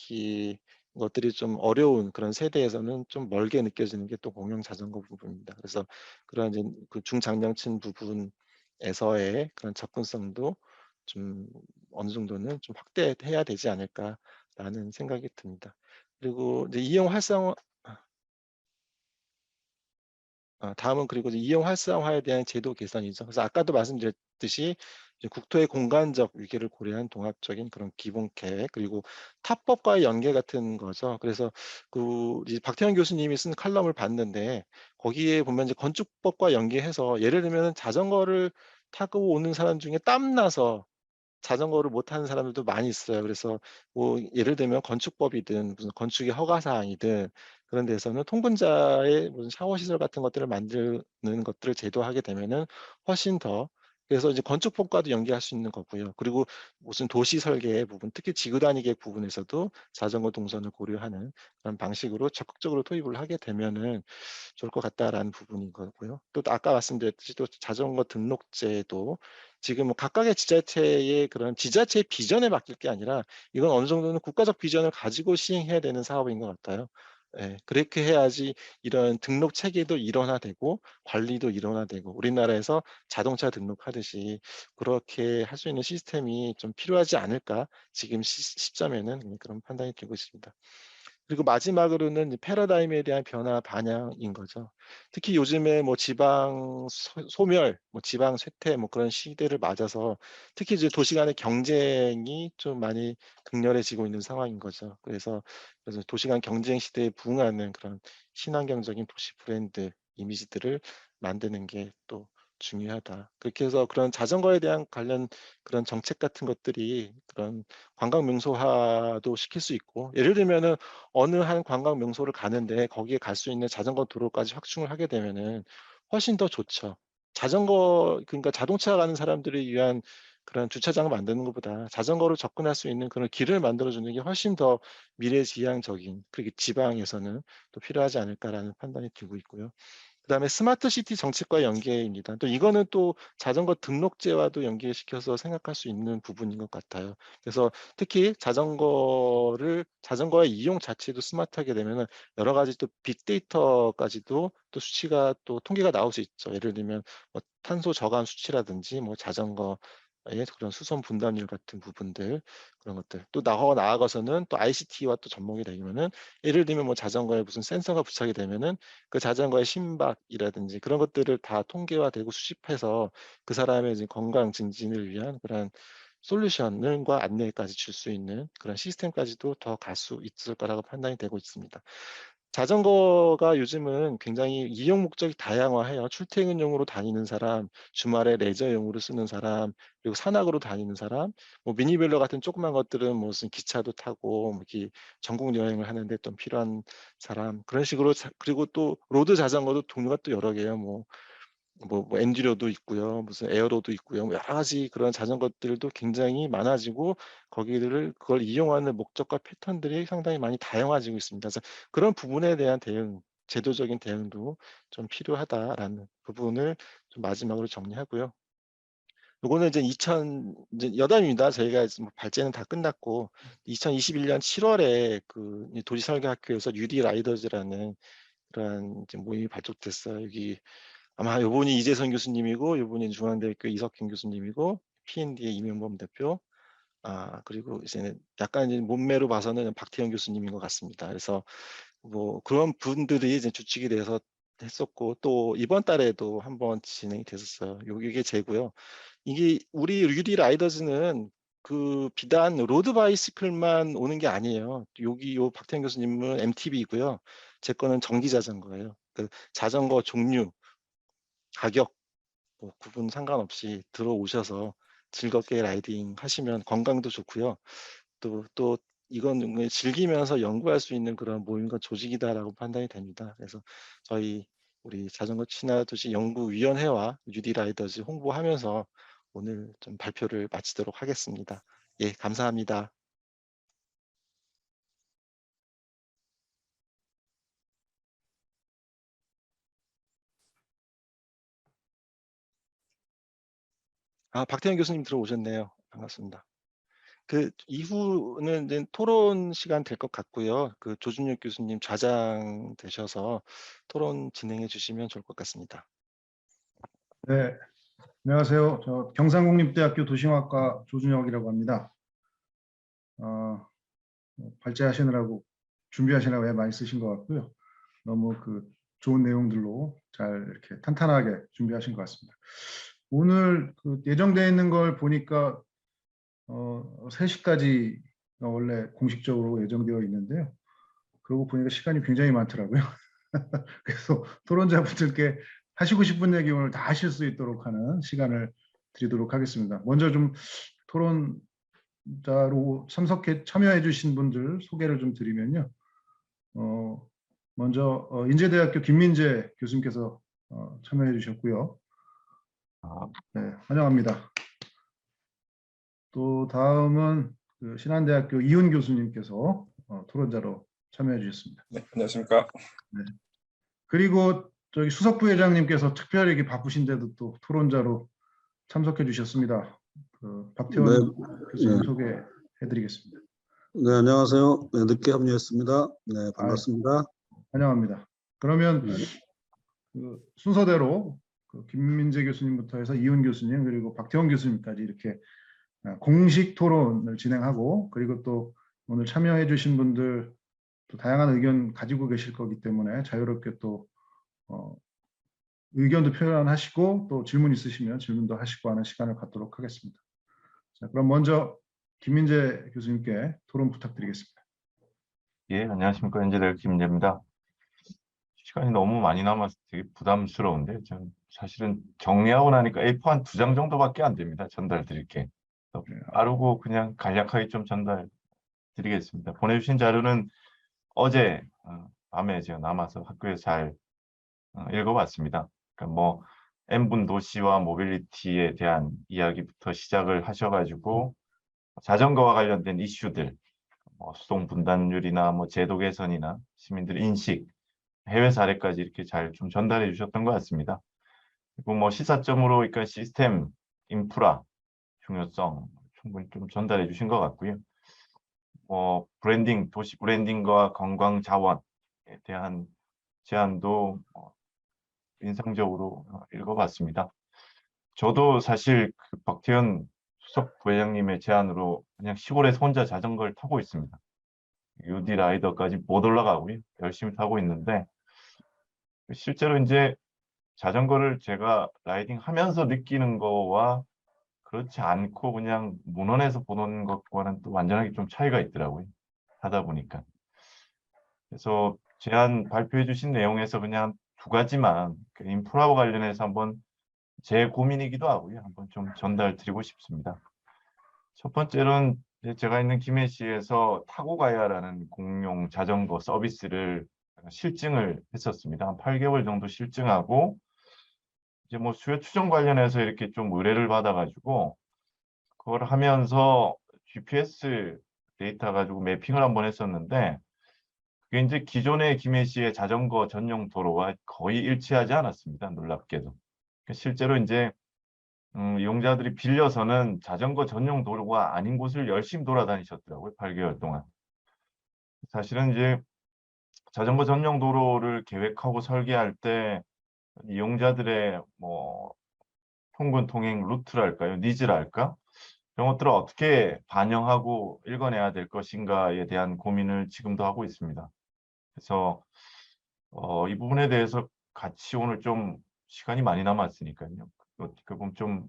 것들이 좀 어려운 그런 세대에서는 좀 멀게 느껴지는 게 또 공영 자전거 부분입니다. 그래서 그런 이제 그 중장년층 부분에서의 그런 접근성도 좀 어느 정도는 좀 확대해야 되지 않을까라는 생각이 듭니다. 그리고 이제 이용 활성화 다음은 그리고 이제 이용 활성화에 대한 제도 개선이죠. 그래서 아까도 말씀드렸듯이 이제 국토의 공간적 위기를 고려한 종합적인 그런 기본 계획 그리고 타법과의 연계 같은 거죠. 그래서 그 이제 박태환 교수님이 쓴 칼럼을 봤는데 거기에 보면 이제 건축법과 연계해서 예를 들면은 자전거를 타고 오는 사람 중에 땀 나서 자전거를 못 타는 사람들도 많이 있어요. 그래서 뭐 예를 들면 건축법이든 무슨 건축의 허가 사항이든 그런 데서는 통분자의 무슨 샤워 시설 같은 것들을 만드는 것들을 제도화하게 되면은 훨씬 더 그래서 이제 건축법과도 연계할 수 있는 거고요. 그리고 무슨 도시 설계의 부분, 특히 지구 단위계 부분에서도 자전거 동선을 고려하는 그런 방식으로 적극적으로 도입을 하게 되면은 좋을 것 같다라는 부분인 거고요. 또 아까 말씀드렸듯이 또 자전거 등록제도 지금 뭐 각각의 지자체의 그런 지자체의 비전에 맡길 게 아니라 이건 어느 정도는 국가적 비전을 가지고 시행해야 되는 사업인 것 같아요. 예. 그렇게 해야지 이런 등록 체계도 일원화되고 관리도 일원화되고 우리나라에서 자동차 등록하듯이 그렇게 할 수 있는 시스템이 좀 필요하지 않을까 지금 시점에는 그런 판단이 들고 있습니다. 그리고 마지막으로는 이 패러다임에 대한 변화 반영인 거죠. 특히 요즘에 뭐 지방 소멸, 뭐 지방 쇠퇴 뭐 그런 시대를 맞아서 특히 이제 도시 간의 경쟁이 좀 많이 극렬해지고 있는 상황인 거죠. 그래서 도시 간 경쟁 시대에 부응하는 그런 친환경적인 도시 브랜드 이미지들을 만드는 게 또 중요하다. 그렇게 해서 그런 자전거에 대한 관련 그런 정책 같은 것들이 그런 관광 명소화도 시킬 수 있고 예를 들면은 어느 한 관광 명소를 가는데 거기에 갈 수 있는 자전거 도로까지 확충을 하게 되면은 훨씬 더 좋죠. 자전거 그러니까 자동차 가는 사람들을 위한 그런 주차장을 만드는 것보다 자전거로 접근할 수 있는 그런 길을 만들어 주는 게 훨씬 더 미래지향적인 그렇게 지방에서는 또 필요하지 않을까라는 판단이 들고 있고요. 그다음에 스마트 시티 정책과의 연계입니다. 또 이거는 또 자전거 등록제와도 연계시켜서 생각할 수 있는 부분인 것 같아요. 그래서 특히 자전거의 이용 자체도 스마트하게 되면은 여러 가지 또 빅데이터까지도 또 수치가 또 통계가 나올 수 있죠. 예를 들면 뭐 탄소 저감 수치라든지 뭐 자전거의 그런 수송 분담률 같은 부분들 그런 것들 또 나아가서는 또 ICT와 또 접목이 되면은 예를 들면 뭐 자전거에 무슨 센서가 부착이 되면은 그 자전거의 심박이라든지 그런 것들을 다 통계화되고 수집해서 그 사람의 이제 건강 증진을 위한 그런 솔루션과 안내까지 줄 수 있는 그런 시스템까지도 더 갈 수 있을 거라고 판단이 되고 있습니다. 자전거가 요즘은 굉장히 이용 목적이 다양화해요. 출퇴근용으로 다니는 사람, 주말에 레저용으로 쓰는 사람, 그리고 산악으로 다니는 사람, 뭐 미니벨러 같은 조그만 것들은 무슨 기차도 타고 뭐 이렇게 전국 여행을 하는 데 좀 필요한 사람 그런 식으로 그리고 또 로드 자전거도 종류가 또 여러 개예요. 뭐 엔듀로도 있고요. 무슨 에어로도 있고요. 뭐 여러 가지 그런 자전거들도 굉장히 많아지고 거기를 그걸 이용하는 목적과 패턴들이 상당히 많이 다양해지고 있습니다. 그래서 그런 부분에 대한 대응, 제도적인 대응도 좀 필요하다라는 부분을 좀 마지막으로 정리하고요. 요거는 이제 이제 여담입니다. 저희가 이제 뭐 발제는 다 끝났고 2021년 7월에 그 도시설계학교에서 UD 라이더즈라는 그런 이제 모임이 발족됐어요. 여기 아마 요분이 이재선 교수님이고 요분이 중앙대학교 이석현 교수님이고 PND의 이명범 대표 그리고 이제는 약간 이제 몸매로 봐서는 박태영 교수님인 것 같습니다. 그래서 뭐 그런 분들이 이제 주축이 돼서 했었고 또 이번 달에도 한번 진행이 됐었어요. 이게 제고요. 이게 우리 UD 라이더즈는 그 비단 로드 바이시클만 오는 게 아니에요. 여기 요 박태현 교수님은 MTB이고요. 제 거는 전기 자전거예요. 그 자전거 종류, 가격 뭐 구분 상관없이 들어오셔서 즐겁게 라이딩 하시면 건강도 좋고요. 또 이건 즐기면서 연구할 수 있는 그런 모임과 조직이다라고 판단이 됩니다. 그래서 저희 우리 자전거 친화 도시 연구위원회와 UD 라이더즈 홍보하면서 오늘 좀 발표를 마치도록 하겠습니다. 예, 감사합니다. 박태현 교수님 들어오셨네요. 반갑습니다. 그 이후는 이제 토론 시간 될 것 같고요. 그 조준혁 교수님 좌장 되셔서 토론 진행해 주시면 좋을 것 같습니다.
네, 안녕하세요. 저 경상국립대학교 도시공학과 조준혁이라고 합니다. 발제하시느라고 준비하시느라고 애 많이 쓰신 것 같고요. 너무 그 좋은 내용들로 잘 이렇게 탄탄하게 준비하신 것 같습니다. 오늘 그 예정되어 있는 걸 보니까 3시까지 원래 공식적으로 예정되어 있는데요. 그러고 보니까 시간이 굉장히 많더라고요. 그래서 토론자분들께 하시고 싶은 얘기 오늘 다 하실 수 있도록 하는 시간을 드리도록 하겠습니다. 먼저 좀 토론자로 참여해 주신 분들 소개를 좀 드리면요. 먼저 인제대학교 김민재 교수님께서 참여해 주셨고요. 네, 환영합니다. 또 다음은 그 신한대학교 이훈 교수님께서 토론자로 참여해 주셨습니다.
네, 안녕하십니까.
네. 그리고 저기 수석부회장님께서 특별히 이렇게 바쁘신데도 또 토론자로 참석해 주셨습니다. 그 박태원 교수님 소개해드리겠습니다.
네, 안녕하세요. 네, 늦게 합류했습니다. 네, 반갑습니다.
환영합니다. 그러면 그 순서대로 그 김민재 교수님부터 해서 이훈 교수님 그리고 박태원 교수님까지 이렇게 공식 토론을 진행하고 그리고 또 오늘 참여해 주신 분들 또 다양한 의견 가지고 계실 거기 때문에 자유롭게 또 의견도 표현하시고 또 질문 있으시면 질문도 하시고 하는 시간을 갖도록 하겠습니다. 자, 그럼 먼저 김민재 교수님께 토론 부탁드리겠습니다.
예, 안녕하십니까. 인제대학교 김민재입니다. 시간이 너무 많이 남아서 되게 부담스러운데, 전 사실은 정리하고 나니까 A4 한 2장 정도밖에 안 됩니다. 전달 드릴게. 빠르고 그냥 간략하게 좀 전달 드리겠습니다. 보내주신 자료는 어제 밤에 제가 남아서 학교에서 잘 읽어봤습니다. 그러니까 뭐 N분 도시와 모빌리티에 대한 이야기부터 시작을 하셔가지고 자전거와 관련된 이슈들, 수송 분담률이나 뭐 제도 개선이나 시민들의 인식, 해외 사례까지 이렇게 잘 좀 전달해 주셨던 것 같습니다. 그리고 뭐 시사점으로 그러니까 시스템, 인프라 중요성 충분히 좀 전달해 주신 것 같고요. 브랜딩, 도시 브랜딩과 관광 자원에 대한 제안도 인상적으로 읽어봤습니다. 저도 사실 그 박태현 수석 부회장님의 제안으로 그냥 시골에서 혼자 자전거를 타고 있습니다. UD 라이더까지 못 올라가고요. 열심히 타고 있는데 실제로 이제 자전거를 제가 라이딩 하면서 느끼는 거와 그렇지 않고 그냥 문헌에서 보는 것과는 또 완전하게 좀 차이가 있더라고요. 하다 보니까. 그래서 제안 발표해 주신 내용에서 그냥 2가지만 그 인프라와 관련해서 한번 제 고민이기도 하고요. 한번 좀 전달 드리고 싶습니다. 첫 번째는 제가 있는 김해시에서 타고 가야라는 공용 자전거 서비스를 실증을 했었습니다. 한 8개월 정도 실증하고 이제 뭐 수요 추정 관련해서 이렇게 좀 의뢰를 받아가지고 그걸 하면서 GPS 데이터 가지고 매핑을 한번 했었는데 그게 이제 기존의 김해시의 자전거 전용 도로와 거의 일치하지 않았습니다. 놀랍게도. 실제로 이제 이용자들이 빌려서는 자전거 전용 도로가 아닌 곳을 열심히 돌아다니셨더라고요. 8개월 동안. 사실은 이제 자전거 전용 도로를 계획하고 설계할 때 이용자들의 뭐 통근 통행 루트랄까요? 니즈랄까? 이런 것들을 어떻게 반영하고 읽어내야 될 것인가에 대한 고민을 지금도 하고 있습니다. 그래서 이 부분에 대해서 같이 오늘 좀 시간이 많이 남았으니까요. 어떻게 보면 좀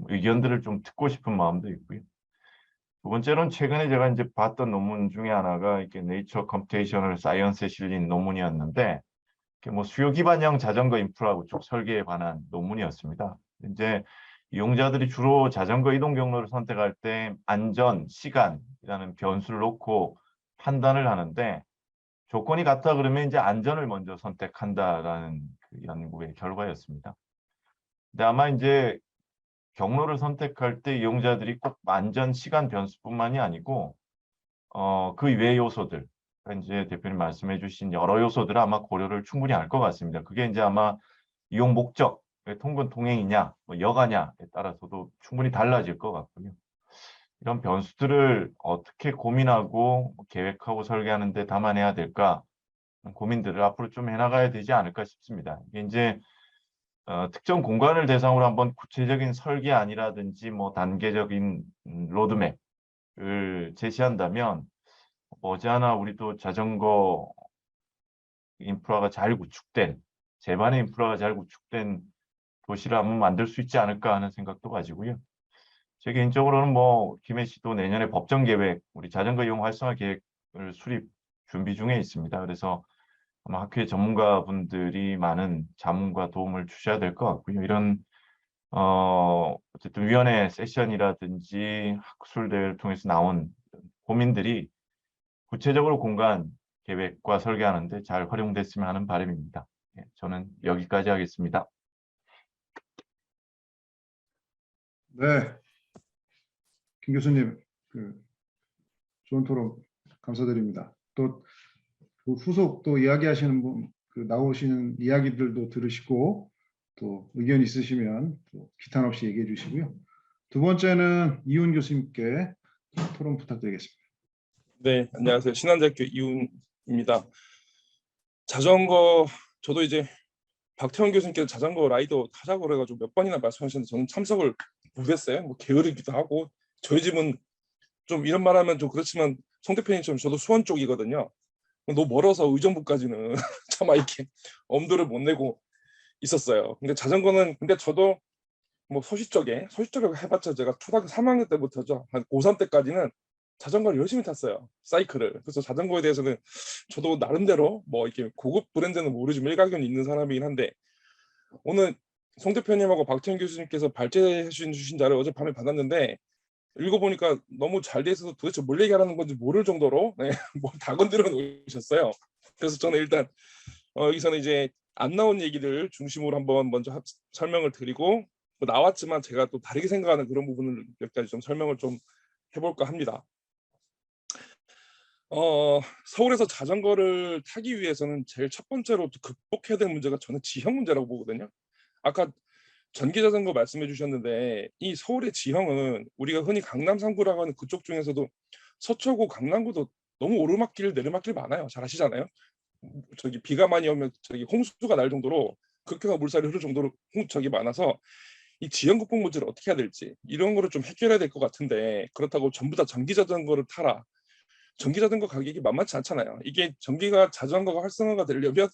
의견들을 좀 듣고 싶은 마음도 있고요. 두 번째로는 최근에 제가 이제 봤던 논문 중에 하나가 이렇게 네이처 컴퓨테이셔널 사이언스에 실린 논문이었는데, 이렇게 뭐 수요 기반형 자전거 인프라 구축 설계에 관한 논문이었습니다. 이제 이용자들이 주로 자전거 이동 경로를 선택할 때 안전, 시간이라는 변수를 놓고 판단을 하는데, 조건이 같다 그러면 이제 안전을 먼저 선택한다라는 그 연구의 결과였습니다. 근데 아마 이제 경로를 선택할 때 이용자들이 꼭 안전, 시간 변수뿐만이 아니고 그 외 요소들, 그러니까 이제 대표님 말씀해 주신 여러 요소들을 아마 고려를 충분히 할 것 같습니다. 그게 이제 아마 이용 목적, 통근 통행이냐, 뭐 여가냐에 따라서도 충분히 달라질 것 같고요. 이런 변수들을 어떻게 고민하고 계획하고 설계하는 데 담아내야 될까 고민들을 앞으로 좀 해나가야 되지 않을까 싶습니다. 이게 이제 특정 공간을 대상으로 한번 구체적인 설계안이라든지 뭐 단계적인 로드맵을 제시한다면 머지않아 우리도 자전거 인프라가 잘 구축된, 제반의 인프라가 잘 구축된 도시를 한번 만들 수 있지 않을까 하는 생각도 가지고요. 제 개인적으로는 뭐 김해 시도 내년에 법정 계획, 우리 자전거 이용 활성화 계획을 수립 준비 중에 있습니다. 그래서 아마 학회 전문가분들이 많은 자문과 도움을 주셔야 될 것 같고요. 이런 어쨌든 위원회 세션이라든지 학술 대회를 통해서 나온 고민들이 구체적으로 공간 계획과 설계하는데 잘 활용됐으면 하는 바람입니다. 예, 저는 여기까지 하겠습니다.
네, 김 교수님, 좋은 토론 감사드립니다. 또 그 후속 또 이야기하시는 분, 나오시는 이야기들도 들으시고 또 의견 있으시면 또 기탄 없이 얘기해 주시고요. 두 번째는 이훈 교수님께 토론 부탁드리겠습니다.
네, 안녕하세요. 신한대학교 이훈입니다. 자전거, 저도 이제 박태원 교수님께서 자전거 라이더 하자고 그래가지고 몇 번이나 말씀하셨는데 저는 참석을 못했어요. 뭐 게으르기도 하고 저희 집은 좀 이런 말하면 좀 그렇지만 송 대표님처럼 저도 수원 쪽이거든요. 너무 멀어서 의정부까지는 차마 이렇게 엄두를 못 내고 있었어요. 근데 자전거는 근데 저도 뭐 소시적에 해봤자 제가 초등학교 3학년 때부터죠. 한 고3 때까지는 자전거를 열심히 탔어요. 사이클을. 그래서 자전거에 대해서는 저도 나름대로 뭐 이렇게 고급 브랜드는 모르지만 일가견이 있는 사람이긴 한데 오늘 송 대표님하고 박태현 교수님께서 발제해 주신 자를 어젯밤에 받았는데 읽어보니까 너무 잘 돼 있어서 도대체 뭘 얘기하라는 건지 모를 정도로 네, 다 건드려 놓으셨어요. 그래서 저는 일단 여기서는 이제 안 나온 얘기들 중심으로 한번 먼저 설명을 드리고 나왔지만 제가 또 다르게 생각하는 그런 부분을 몇 가지 좀 설명을 좀 해볼까 합니다. 서울에서 자전거를 타기 위해서는 제일 첫 번째로 극복해야 될 문제가 저는 지형 문제라고 보거든요. 아까 전기자전거 말씀해 주셨는데 이 서울의 지형은 우리가 흔히 강남 3구라고 하는 그쪽 중에서도 서초구, 강남구도 너무 오르막길 내리막길 많아요. 잘 아시잖아요. 저기 비가 많이 오면 저기 홍수가 날 정도로 극해가 물살이 흐를 정도로 저기 많아서 이 지형 극복 문제를 어떻게 해야 될지 이런 거를 좀 해결해야 될 것 같은데 그렇다고 전부 다 전기자전거를 타라. 전기자전거 가격이 만만치 않잖아요. 이게 전기가 자전거가 활성화가 되려면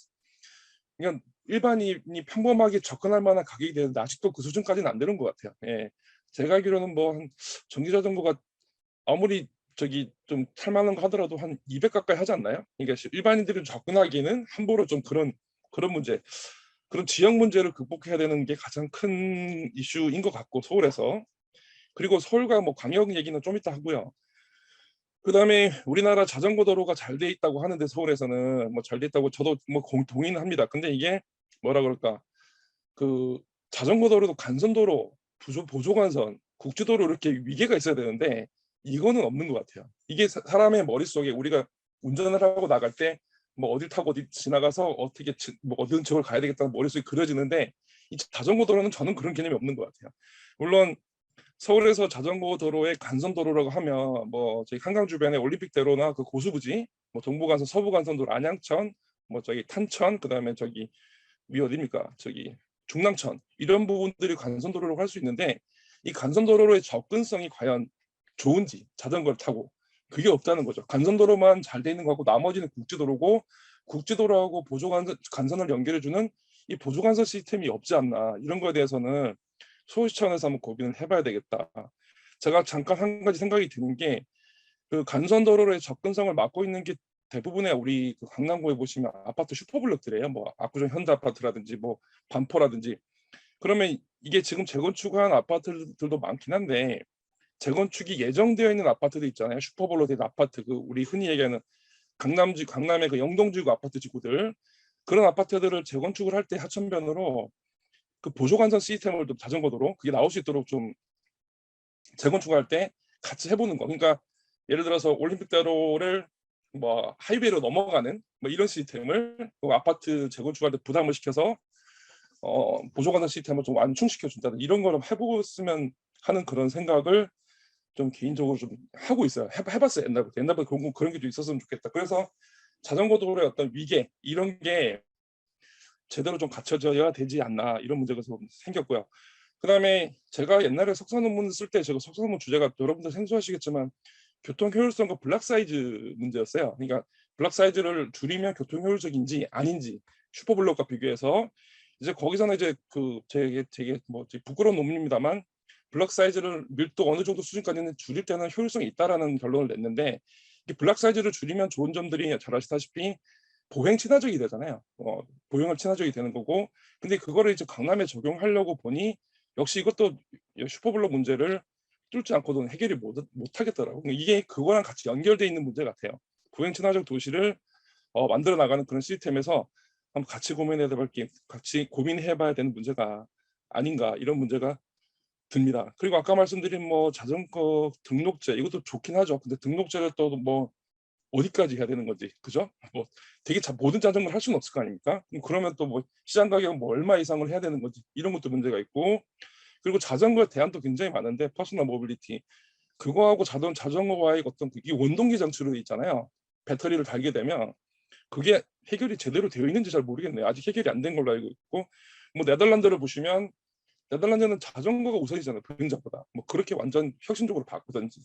그냥 일반인이 평범하게 접근할 만한 가격이 되는데 아직도 그 수준까지는 안 되는 것 같아요. 예. 제가 알기로는 뭐 한 전기자전거가 아무리 저기 좀 탈만한 거 하더라도 한 200 가까이 하지 않나요? 그러니까 일반인들이 접근하기에는 함부로 좀 그런 문제, 그런 지역 문제를 극복해야 되는 게 가장 큰 이슈인 것 같고 서울에서. 그리고 서울과 뭐 광역 얘기는 좀 이따 하고요. 그다음에 우리나라 자전거 도로가 잘 돼 있다고 하는데 서울에서는 뭐 잘 돼 있다고 저도 뭐 동의는 합니다. 근데 이게 뭐라 그럴까 그 자전거 도로도 간선도로, 보조간선, 국지도로 이렇게 위계가 있어야 되는데 이거는 없는 것 같아요. 이게 사람의 머릿속에 우리가 운전을 하고 나갈 때 뭐 어딜 타고 어디 지나가서 어떻게 뭐 어느 지역을 가야 되겠다는 머릿속에 그려지는데 이 자전거 도로는 저는 그런 개념이 없는 것 같아요. 물론 서울에서 자전거 도로의 간선도로라고 하면 뭐 저희 한강 주변에 올림픽대로나 그 고수부지, 뭐 동부간선, 서부간선도로 안양천, 뭐 저기 탄천, 그다음에 저기 위 어디입니까? 저기 중랑천 이런 부분들이 간선도로라고 할 수 있는데 이 간선도로의 접근성이 과연 좋은지 자전거를 타고 그게 없다는 거죠. 간선도로만 잘 돼 있는 거고 나머지는 국지도로고 국지도로하고 보조간선을 연결해주는 이 보조간선 시스템이 없지 않나 이런 거에 대해서는 서울시청에서 한번 고민을 해봐야 되겠다. 제가 잠깐 한 가지 생각이 드는 게 그 간선도로의 접근성을 막고 있는 게 대부분의 우리 그 강남구에 보시면 아파트 슈퍼블록들이에요. 뭐 압구정 현대아파트라든지 뭐 반포라든지. 그러면 이게 지금 재건축한 아파트들도 많긴 한데 재건축이 예정되어 있는 아파트도 있잖아요. 슈퍼블록 된 아파트, 그 우리 흔히 얘기하는 강남의 그 영동지구 아파트 지구들, 그런 아파트들을 재건축을 할 때 하천변으로 그 보조관선 시스템을 좀 자전거도로 그게 나올 수 있도록 좀 재건축할 때 같이 해보는 거. 그러니까 예를 들어서 올림픽대로를 뭐 하이웨이로 넘어가는 뭐 이런 시스템을 그 아파트 재건축할 때 부담을 시켜서 보조관선 시스템을 좀 완충시켜 준다든 이런 거를 해보았으면 하는 그런 생각을 좀 개인적으로 좀 하고 있어요. 해봤어요. 옛날부터 그런 게 좀 있었으면 좋겠다. 그래서 자전거 도로의 어떤 위계 이런 게 제대로 좀 갖춰져야 되지 않나 이런 문제가 좀 생겼고요. 그다음에 제가 옛날에 석사 논문을 쓸 때 제가 석사 논문 주제가 여러분들 생소하시겠지만 교통 효율성과 블락 사이즈 문제였어요. 그러니까 블락 사이즈를 줄이면 교통 효율적인지 아닌지 슈퍼블록과 비교해서 이제 거기서는 이제 그 되게 뭐 부끄러운 논문입니다만 블락 사이즈를 밀도 어느 정도 수준까지는 줄일 때는 효율성이 있다라는 결론을 냈는데 블락 사이즈를 줄이면 좋은 점들이 잘 아시다시피 보행 친화적이 되잖아요. 보행을 친화적이 되는 거고 근데 그거를 이제 강남에 적용하려고 보니 역시 이것도 슈퍼블록 문제를 뚫지 않고도 해결이 못 하겠더라고요. 이게 그거랑 같이 연결돼 있는 문제 같아요. 보행 친화적 도시를 만들어 나가는 그런 시스템에서 한번 같이 같이 고민해봐야 되는 문제가 아닌가 이런 문제가 듭니다. 그리고 아까 말씀드린 뭐 자전거 등록제 이것도 좋긴 하죠. 근데 등록제를 또 뭐 어디까지 해야 되는 건지 그죠? 뭐 되게 모든 자전거를 할 수는 없을 거 아닙니까? 그러면 또 뭐 시장 가격은 뭐 얼마 이상을 해야 되는 건지 이런 것도 문제가 있고 그리고 자전거에 대안도 굉장히 많은데 퍼스널 모빌리티 그거하고 자전거와의 어떤 이 원동기 장치로 있잖아요. 배터리를 달게 되면 그게 해결이 제대로 되어 있는지 잘 모르겠네요. 아직 해결이 안 된 걸로 알고 있고 뭐 네덜란드를 보시면 네덜란드는 자전거가 우선이잖아요. 보행자보다. 뭐 그렇게 완전 혁신적으로 바꾸든지.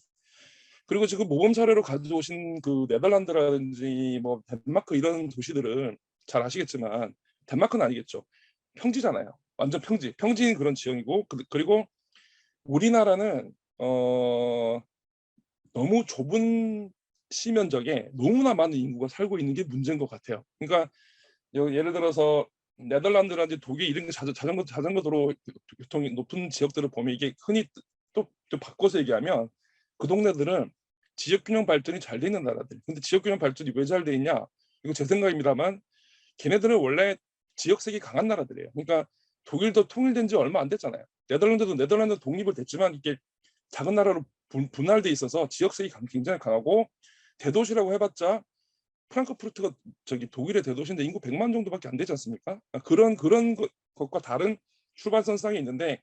그리고 지금 모범 사례로 가져오신 그 네덜란드라든지 뭐 덴마크 이런 도시들은 잘 아시겠지만 덴마크는 아니겠죠. 평지잖아요. 완전 평지인 그런 지형이고 그리고 우리나라는 너무 좁은 시면적에 너무나 많은 인구가 살고 있는 게 문제인 것 같아요. 그러니까 예를 들어서 네덜란드라든지 독일 이런 게 자전거 도로 교통이 높은 지역들을 보면 이게 흔히 또 바꿔서 얘기하면 그 동네들은 지역균형 발전이 잘 돼 있는 나라들. 근데 지역균형 발전이 왜 잘 돼 있냐? 이거 제 생각입니다만 걔네들은 원래 지역색이 강한 나라들이에요. 그러니까 독일도 통일된 지 얼마 안 됐잖아요. 네덜란드 독립을 됐지만 이게 작은 나라로 분할돼 있어서 지역색이 굉장히 강하고 대도시라고 해봤자 프랑크푸르트가 저기 독일의 대도시인데 인구 100만 정도밖에 안 되지 않습니까? 그런 것과 다른 출발선상에 있는데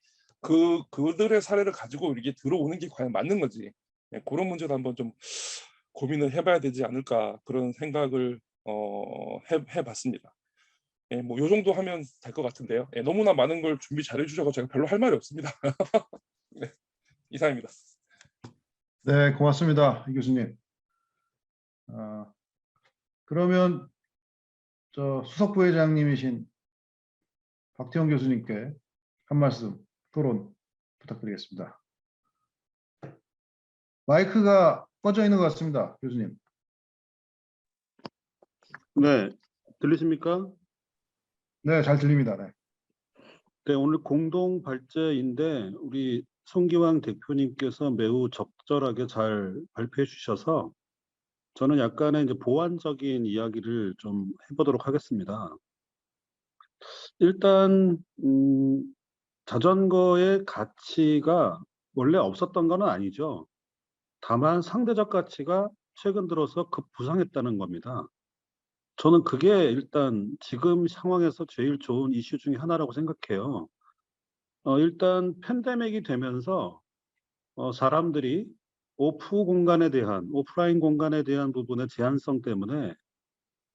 그들의 사례를 가지고 이게 들어오는 게 과연 맞는 건지 그런 문제도 한번 좀 고민을 해봐야 되지 않을까 그런 생각을 해봤습니다. 뭐 요 정도 하면 될 것 같은데요. 너무나 많은 걸 준비 잘해 주셔서 제가 별로 할 말이 없습니다. 네, 이상입니다.
네, 고맙습니다, 이 교수님. 그러면 저 수석 부회장님이신 박태원 교수님께 한 말씀 토론 부탁드리겠습니다. 마이크가 꺼져 있는 것 같습니다, 교수님.
네, 들리십니까?
네, 잘 들립니다. 네.
네, 오늘 공동 발제인데 우리 송기왕 대표님께서 매우 적절하게 잘 발표해 주셔서 저는 약간의 이제 보완적인 이야기를 좀 해보도록 하겠습니다. 일단 자전거의 가치가 원래 없었던 건 아니죠. 다만 상대적 가치가 최근 들어서 급부상했다는 겁니다. 저는 그게 일단 지금 상황에서 제일 좋은 이슈 중에 하나라고 생각해요. 일단 팬데믹이 되면서 사람들이 오프라인 공간에 대한 부분의 제한성 때문에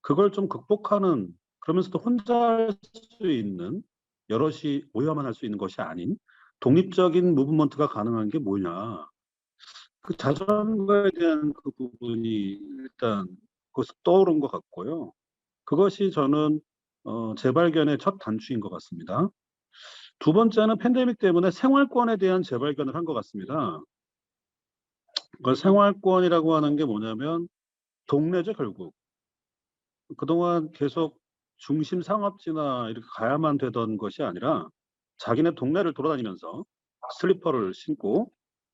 그걸 좀 극복하는, 그러면서도 혼자 할 수 있는, 여럿이 모여만 할 수 있는 것이 아닌 독립적인 무브먼트가 가능한 게 뭐냐. 그 자전거에 대한 그 부분이 일단 거기서 떠오른 것 같고요. 그것이 저는 재발견의 첫 단추인 것 같습니다. 두 번째는 팬데믹 때문에 생활권에 대한 재발견을 한 것 같습니다. 그 생활권이라고 하는 게 뭐냐면 동네죠, 결국. 그동안 계속 중심 상업지나 이렇게 가야만 되던 것이 아니라 자기네 동네를 돌아다니면서 슬리퍼를 신고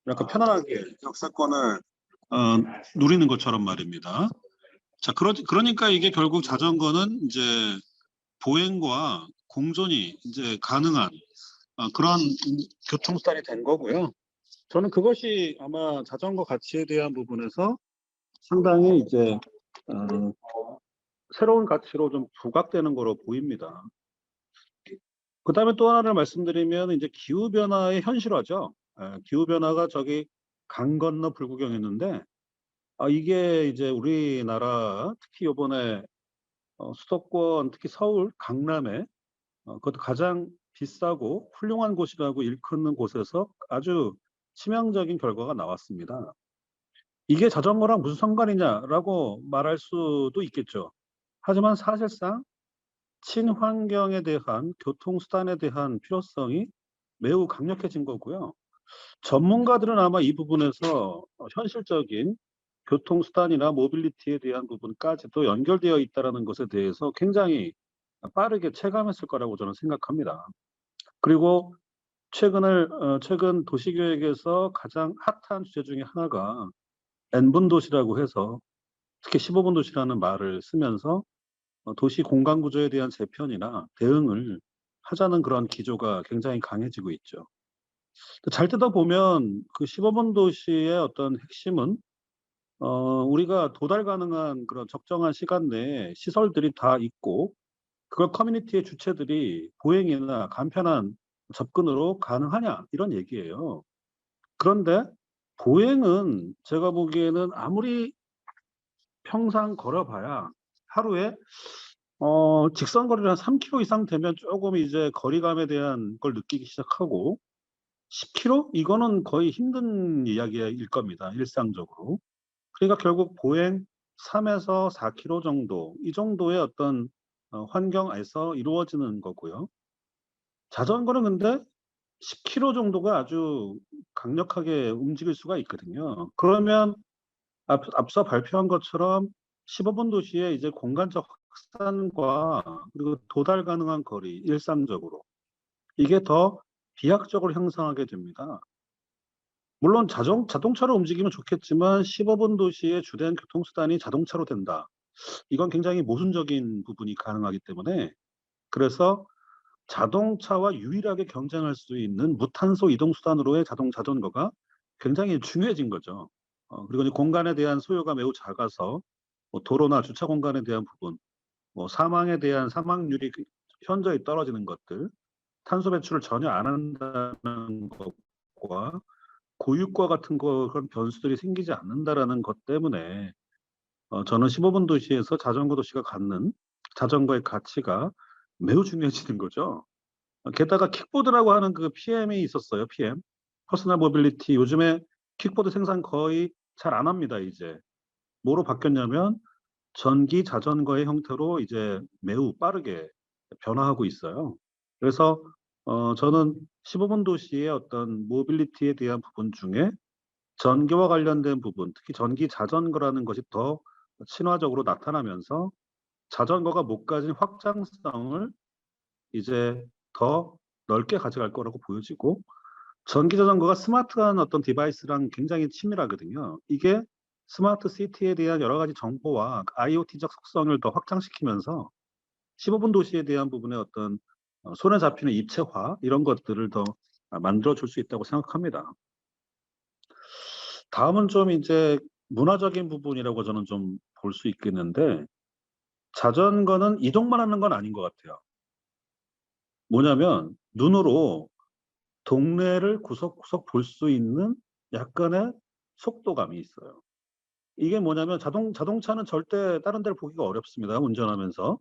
약간 편안하게 역사권을 누리는 것처럼 말입니다. 자, 그러니까 이게 결국 자전거는 이제 보행과 공존이 이제 가능한 그런 교통수단이 된 거고요. 저는 그것이 아마 자전거 가치에 대한 부분에서 상당히 이제 새로운 가치로 좀 부각되는 거로 보입니다. 그다음에 또 하나를 말씀드리면 이제 기후 변화의 현실화죠. 기후 변화가 저기 강 건너 불구경했는데 이게 이제 우리나라 특히 이번에 수도권 특히 서울 강남에 그것도 가장 비싸고 훌륭한 곳이라고 일컫는 곳에서 아주 치명적인 결과가 나왔습니다. 이게 자전거랑 무슨 상관이냐라고 말할 수도 있겠죠. 하지만 사실상 친환경에 대한 교통수단에 대한 필요성이 매우 강력해진 거고요. 전문가들은 아마 이 부분에서 현실적인 교통수단이나 모빌리티에 대한 부분까지도 연결되어 있다는 것에 대해서 굉장히 빠르게 체감했을 거라고 저는 생각합니다. 그리고 최근 도시계획에서 가장 핫한 주제 중에 하나가 N분 도시라고 해서 특히 15분 도시라는 말을 쓰면서 도시 공간 구조에 대한 재편이나 대응을 하자는 그런 기조가 굉장히 강해지고 있죠. 잘 듣다 보면 그 15분 도시의 어떤 핵심은 우리가 도달 가능한 그런 적정한 시간 내에 시설들이 다 있고 그걸 커뮤니티의 주체들이 보행이나 간편한 접근으로 가능하냐 이런 얘기예요. 그런데 보행은 제가 보기에는 아무리 평상 걸어봐야 하루에 직선 거리를 한 3km 이상 되면 조금 이제 거리감에 대한 걸 느끼기 시작하고 10km? 이거는 거의 힘든 이야기일 겁니다. 일상적으로. 그러니까 결국 보행 3에서 4km 정도, 이 정도의 어떤 환경에서 이루어지는 거고요. 자전거는 근데 10km 정도가 아주 강력하게 움직일 수가 있거든요. 그러면 앞서 발표한 것처럼 15분 도시의 이제 공간적 확산과 그리고 도달 가능한 거리, 일상적으로 이게 더 비약적으로 형성하게 됩니다. 물론 자동차로 움직이면 좋겠지만 15분 도시의 주된 교통수단이 자동차로 된다. 이건 굉장히 모순적인 부분이 가능하기 때문에 그래서 자동차와 유일하게 경쟁할 수 있는 무탄소 이동수단으로의 자전거가 굉장히 중요해진 거죠. 그리고 이제 공간에 대한 소요가 매우 작아서 뭐 도로나 주차 공간에 대한 부분, 뭐 사망에 대한 사망률이 현저히 떨어지는 것들, 탄소 배출을 전혀 안 한다는 것과 고유가 같은 그런 변수들이 생기지 않는다라는 것 때문에 저는 15분 도시에서 자전거 도시가 갖는 자전거의 가치가 매우 중요해지는 거죠. 게다가 킥보드라고 하는 그 PM이 있었어요. PM. 퍼스널 모빌리티. 요즘에 킥보드 생산 거의 잘 안 합니다, 이제. 뭐로 바뀌었냐면 전기 자전거의 형태로 이제 매우 빠르게 변화하고 있어요. 그래서 저는 15분 도시의 어떤 모빌리티에 대한 부분 중에 전기와 관련된 부분, 특히 전기 자전거라는 것이 더 친화적으로 나타나면서 자전거가 못 가진 확장성을 이제 더 넓게 가져갈 거라고 보여지고 전기 자전거가 스마트한 어떤 디바이스랑 굉장히 친밀하거든요. 이게 스마트 시티에 대한 여러 가지 정보와 IoT적 속성을 더 확장시키면서 15분 도시에 대한 부분의 어떤 손에 잡히는 입체화 이런 것들을 더 만들어 줄 수 있다고 생각합니다. 다음은 좀 이제 문화적인 부분이라고 저는 좀 볼 수 있겠는데 자전거는 이동만 하는 건 아닌 것 같아요. 뭐냐면 눈으로 동네를 구석구석 볼 수 있는 약간의 속도감이 있어요. 이게 뭐냐면 자동차는 절대 다른 데를 보기가 어렵습니다. 운전하면서.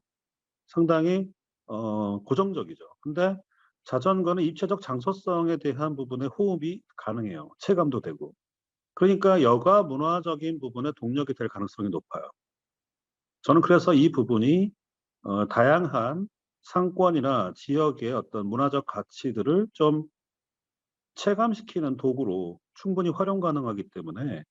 상당히 고정적이죠. 근데 자전거는 입체적 장소성에 대한 부분에 호흡이 가능해요. 체감도 되고. 그러니까 여가 문화적인 부분에 동력이 될 가능성이 높아요. 저는 그래서 이 부분이 다양한 상권이나 지역의 어떤 문화적 가치들을 좀 체감시키는 도구로 충분히 활용 가능하기 때문에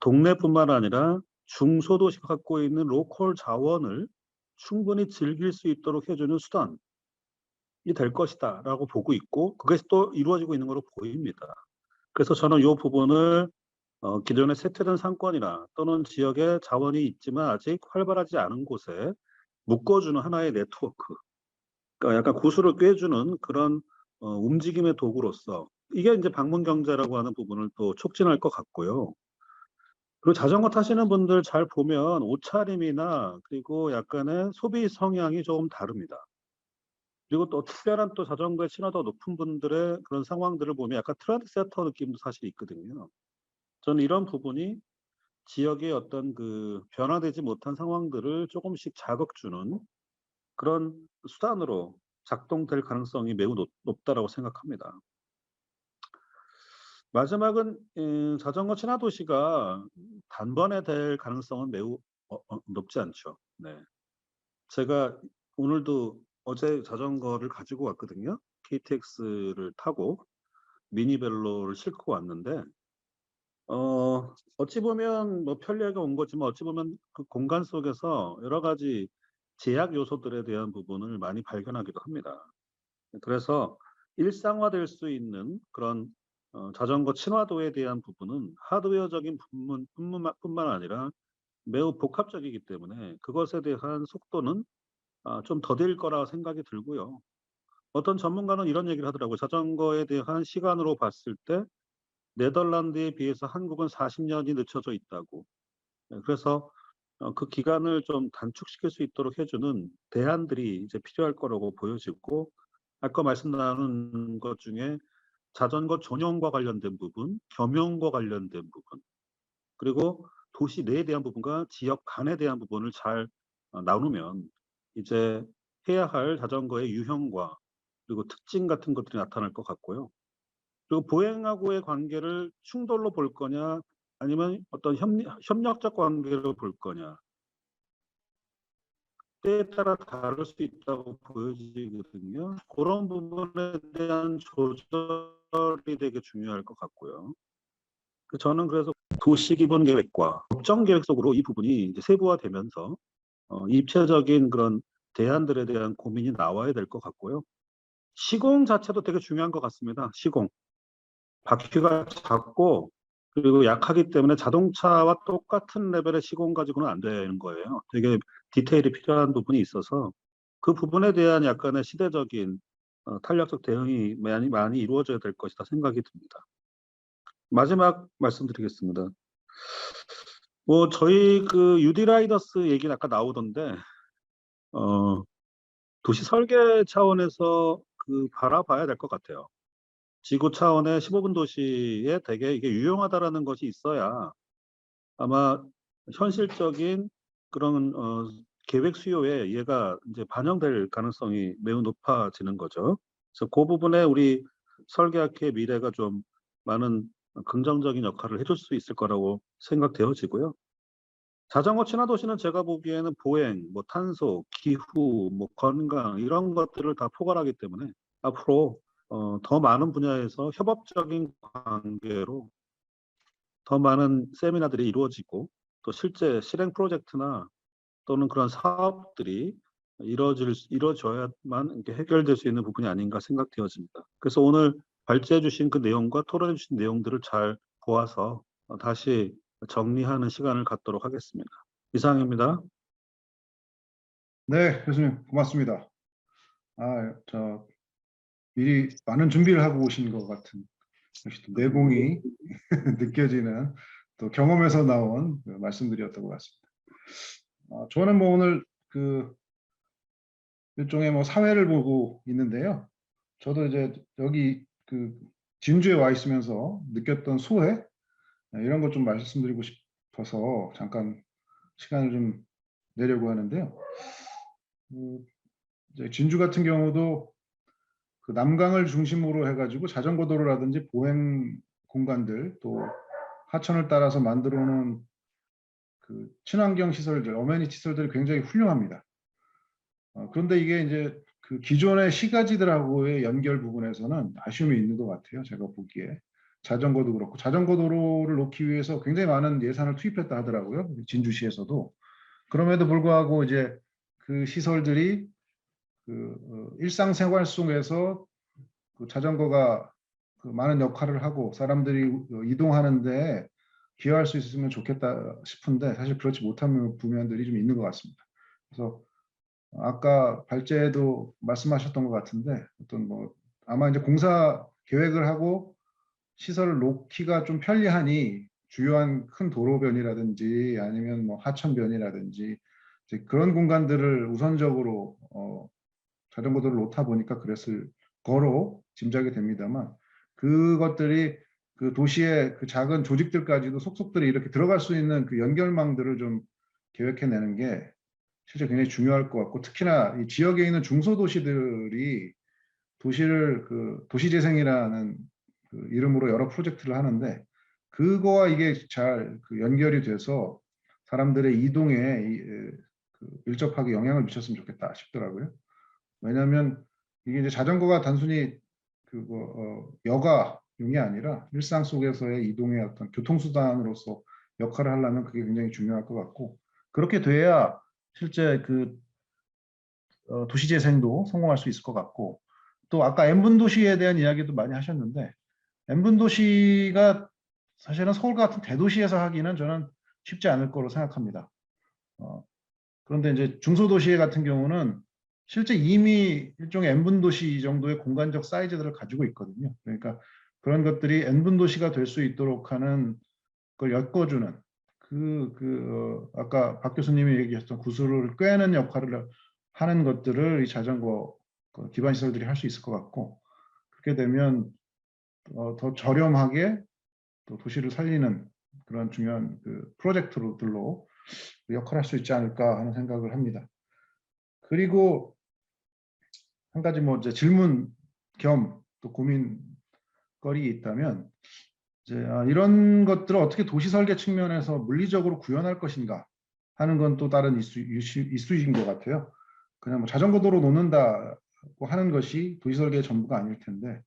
동네뿐만 아니라 중소도시가 갖고 있는 로컬 자원을 충분히 즐길 수 있도록 해주는 수단이 될 것이다라고 보고 있고, 그것이 또 이루어지고 있는 것으로 보입니다. 그래서 저는 이 부분을 기존의 쇠퇴된 상권이나 또는 지역에 자원이 있지만 아직 활발하지 않은 곳에 묶어주는 하나의 네트워크, 그러니까 약간 고수를 꿰주는 그런 움직임의 도구로서 이게 이제 방문 경제라고 하는 부분을 또 촉진할 것 같고요. 그리고 자전거 타시는 분들 잘 보면 옷차림이나 그리고 약간의 소비 성향이 조금 다릅니다. 그리고 또 특별한 또 자전거에 친화도가 높은 분들의 그런 상황들을 보면 약간 트렌드세터 느낌도 사실 있거든요. 저는 이런 부분이 지역의 어떤 그 변화되지 못한 상황들을 조금씩 자극 주는 그런 수단으로 작동될 가능성이 매우 높다라고 생각합니다. 마지막은 자전거 친화 도시가 단번에 될 가능성은 매우 높지 않죠. 네. 제가 오늘도 어제 자전거를 가지고 왔거든요. KTX를 타고 미니벨로를 싣고 왔는데 어찌 보면 뭐 편리하게 온 거지만 어찌 보면 그 공간 속에서 여러 가지 제약 요소들에 대한 부분을 많이 발견하기도 합니다. 그래서 일상화될 수 있는 그런 자전거 친화도에 대한 부분은 하드웨어적인 뿐만 아니라 매우 복합적이기 때문에 그것에 대한 속도는 좀 더딜 거라 생각이 들고요. 어떤 전문가는 이런 얘기를 하더라고요. 자전거에 대한 시간으로 봤을 때 네덜란드에 비해서 한국은 40년이 늦춰져 있다고. 그래서 그 기간을 좀 단축시킬 수 있도록 해주는 대안들이 이제 필요할 거라고 보여지고, 아까 말씀 나눈 것 중에 자전거 전용과 관련된 부분, 겸용과 관련된 부분, 그리고 도시 내에 대한 부분과 지역 간에 대한 부분을 잘 나누면 이제 해야 할 자전거의 유형과 그리고 특징 같은 것들이 나타날 것 같고요. 그리고 보행하고의 관계를 충돌로 볼 거냐 아니면 어떤 협력적 관계로 볼 거냐 때에 따라 다를 수 있다고 보여지거든요. 그런 부분에 대한 조절이 되게 중요할 것 같고요. 저는 그래서 도시기본계획과 법정계획 속으로 이 부분이 이제 세부화되면서 입체적인 그런 대안들에 대한 고민이 나와야 될 것 같고요. 시공 자체도 되게 중요한 것 같습니다. 시공. 바퀴가 작고 그리고 약하기 때문에 자동차와 똑같은 레벨의 시공 가지고는 안 되는 거예요. 되게 디테일이 필요한 부분이 있어서 그 부분에 대한 약간의 시대적인 탄력적 대응이 많이 이루어져야 될 것이다 생각이 듭니다. 마지막 말씀드리겠습니다. 뭐 저희 그 UD 라이더스 얘기는 아까 나오던데 도시 설계 차원에서 그 바라봐야 될 것 같아요. 지구 차원의 15분 도시에 되게 이게 유용하다라는 것이 있어야 아마 현실적인 그런 계획 수요에 얘가 이제 반영될 가능성이 매우 높아지는 거죠. 그래서 그 부분에 우리 설계학회의 미래가 좀 많은 긍정적인 역할을 해줄 수 있을 거라고 생각되어지고요. 자전거 친화 도시는 제가 보기에는 보행, 뭐 탄소, 기후, 뭐 건강 이런 것들을 다 포괄하기 때문에 앞으로 더 많은 분야에서 협업적인 관계로 더 많은 세미나들이 이루어지고 또 실제 실행 프로젝트나 또는 그런 사업들이 이루어져야만 이렇게 해결될 수 있는 부분이 아닌가 생각되어집니다. 그래서 오늘 발제해 주신 그 내용과 토론해 주신 내용들을 잘 보아서 다시 정리하는 시간을 갖도록 하겠습니다. 이상입니다.
네, 교수님 고맙습니다. 미리 많은 준비를 하고 오신 것 같은 역시 또 내공이 느껴지는 또 경험에서 나온 그 말씀들이었던 것 같습니다. 저는 뭐 오늘 그 일종의 뭐 사회를 보고 있는데요. 저도 이제 여기 그 진주에 와 있으면서 느꼈던 소회 이런 것 좀 말씀드리고 싶어서 잠깐 시간을 좀 내려고 하는데요. 이제 진주 같은 경우도 그 남강을 중심으로 해가지고 자전거 도로라든지 보행 공간들 또 하천을 따라서 만들어 놓은 그 친환경 시설들, 어메니티 시설들이 굉장히 훌륭합니다. 그런데 이게 이제 그 기존의 시가지들하고의 연결 부분에서는 아쉬움이 있는 것 같아요. 제가 보기에. 자전거도 그렇고 자전거 도로를 놓기 위해서 굉장히 많은 예산을 투입했다 하더라고요. 진주시에서도. 그럼에도 불구하고 이제 그 시설들이 그 일상생활 속에서 그 자전거가 그 많은 역할을 하고 사람들이 이동하는데 기여할 수 있으면 좋겠다 싶은데 사실 그렇지 못한 부면들이 좀 있는 것 같습니다. 그래서 아까 발제에도 말씀하셨던 것 같은데 어떤 뭐 아마 이제 공사 계획을 하고 시설을 놓기가 좀 편리하니 주요한 큰 도로변이라든지 아니면 뭐 하천변이라든지 이제 그런 공간들을 우선적으로 자전거도를 놓다 보니까 그랬을 거로 짐작이 됩니다만 그것들이 그 도시의 그 작은 조직들까지도 속속들이 이렇게 들어갈 수 있는 그 연결망들을 좀 계획해내는 게 실제 굉장히 중요할 것 같고 특히나 이 지역에 있는 중소도시들이 도시를 그 도시재생이라는 그 이름으로 여러 프로젝트를 하는데 그거와 이게 잘 그 연결이 돼서 사람들의 이동에 그 밀접하게 영향을 미쳤으면 좋겠다 싶더라고요. 왜냐하면 이게 이제 자전거가 단순히 그거 여가용이 아니라 일상 속에서의 이동의 어떤 교통수단으로서 역할을 하려면 그게 굉장히 중요할 것 같고 그렇게 돼야 실제 그 도시재생도 성공할 수 있을 것 같고 또 아까 N분 도시에 대한 이야기도 많이 하셨는데 N분 도시가 사실은 서울 같은 대도시에서 하기는 저는 쉽지 않을 거로 생각합니다. 그런데 이제 중소도시 같은 경우는 실제 이미 일종의 N분 도시 정도의 공간적 사이즈들을 가지고 있거든요. 그러니까 그런 것들이 N분 도시가 될 수 있도록 하는 걸 엮어주는 아까 박 교수님이 얘기하셨던 구슬을 꿰는 역할을 하는 것들을 이 자전거 기반 시설들이 할 수 있을 것 같고 그렇게 되면 더 저렴하게 또 도시를 살리는 그런 중요한 그 프로젝트들로 역할을 할 수 있지 않을까 하는 생각을 합니다. 그리고 한 가지 뭐 이제 질문 겸 또 고민거리 있다면 이제 이런 것들을 어떻게 도시 설계 측면에서 물리적으로 구현할 것인가 하는 건 또 다른 이슈인 것 같아요. 그냥 뭐 자전거 도로 놓는다고 하는 것이 도시 설계의 전부가 아닐 텐데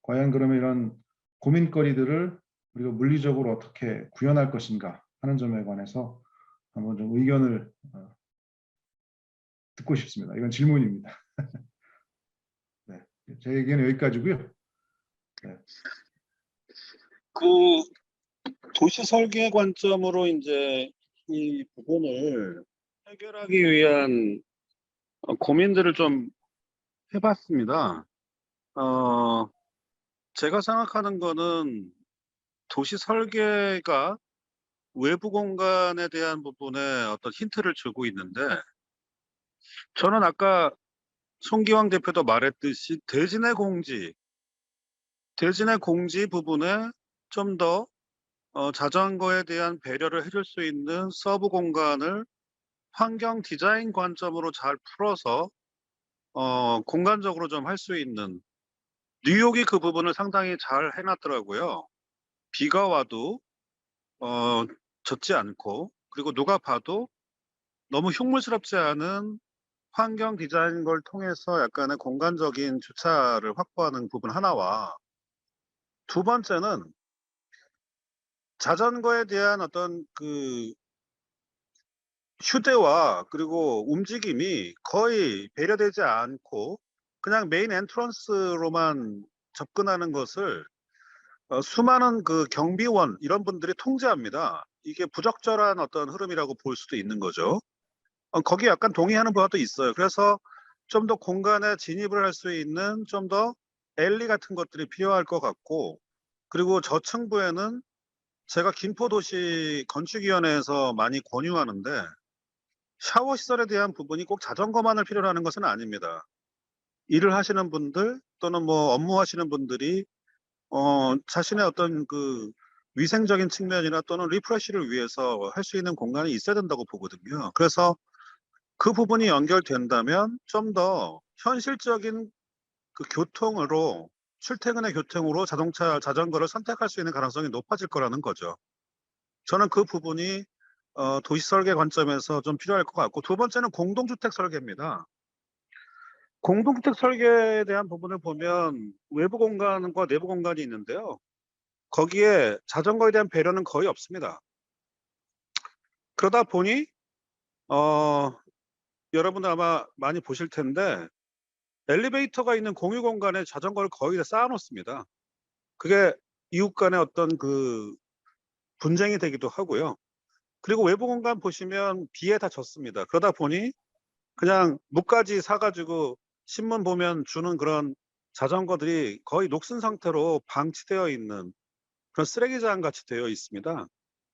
과연 그러면 이런 고민거리들을 우리가 물리적으로 어떻게 구현할 것인가 하는 점에 관해서 한번 좀 의견을 듣고 싶습니다. 이건 질문입니다. 네, 제 얘기는 여기까지고요. 네.
그 도시 설계 관점으로 이제 이 부분을 해결하기 위한 고민들을 좀 해봤습니다. 제가 생각하는 거는 도시 설계가 외부 공간에 대한 부분에 어떤 힌트를 주고 있는데 저는 아까 송기왕 대표도 말했듯이 대진의 공지 부분에 좀 더 자전거에 대한 배려를 해줄 수 있는 서브 공간을 환경 디자인 관점으로 잘 풀어서 공간적으로 좀 할 수 있는 뉴욕이 그 부분을 상당히 잘 해놨더라고요. 비가 와도 젖지 않고 그리고 누가 봐도 너무 흉물스럽지 않은 환경 디자인 걸 통해서 약간의 공간적인 주차를 확보하는 부분 하나와 두 번째는 자전거에 대한 어떤 그 휴대와 그리고 움직임이 거의 배려되지 않고 그냥 메인 엔트런스로만 접근하는 것을 수많은 그 경비원 이런 분들이 통제합니다. 이게 부적절한 어떤 흐름이라고 볼 수도 있는 거죠. 거기에 약간 동의하는 바도 있어요. 그래서 좀 더 공간에 진입을 할 수 있는 좀 더 엘리 같은 것들이 필요할 것 같고 그리고 저층부에는 제가 김포도시 건축위원회에서 많이 권유하는데 샤워 시설에 대한 부분이 꼭 자전거만을 필요로 하는 것은 아닙니다. 일을 하시는 분들 또는 뭐 업무하시는 분들이 자신의 어떤 그 위생적인 측면이나 또는 리프레시를 위해서 할 수 있는 공간이 있어야 된다고 보거든요. 그래서 그 부분이 연결된다면 좀 더 현실적인 그 교통으로 출퇴근의 교통으로 자전거를 선택할 수 있는 가능성이 높아질 거라는 거죠. 저는 그 부분이 도시 설계 관점에서 좀 필요할 것 같고, 두 번째는 공동주택 설계입니다. 공동주택 설계에 대한 부분을 보면 외부 공간과 내부 공간이 있는데요. 거기에 자전거에 대한 배려는 거의 없습니다. 그러다 보니 여러분들 아마 많이 보실 텐데 엘리베이터가 있는 공유 공간에 자전거를 거의 다 쌓아 놓습니다. 그게 이웃 간의 어떤 그 분쟁이 되기도 하고요. 그리고 외부 공간 보시면 비에 다 젖습니다. 그러다 보니 그냥 묵가지 사 가지고 신문 보면 주는 그런 자전거들이 거의 녹슨 상태로 방치되어 있는 그런 쓰레기장 같이 되어 있습니다.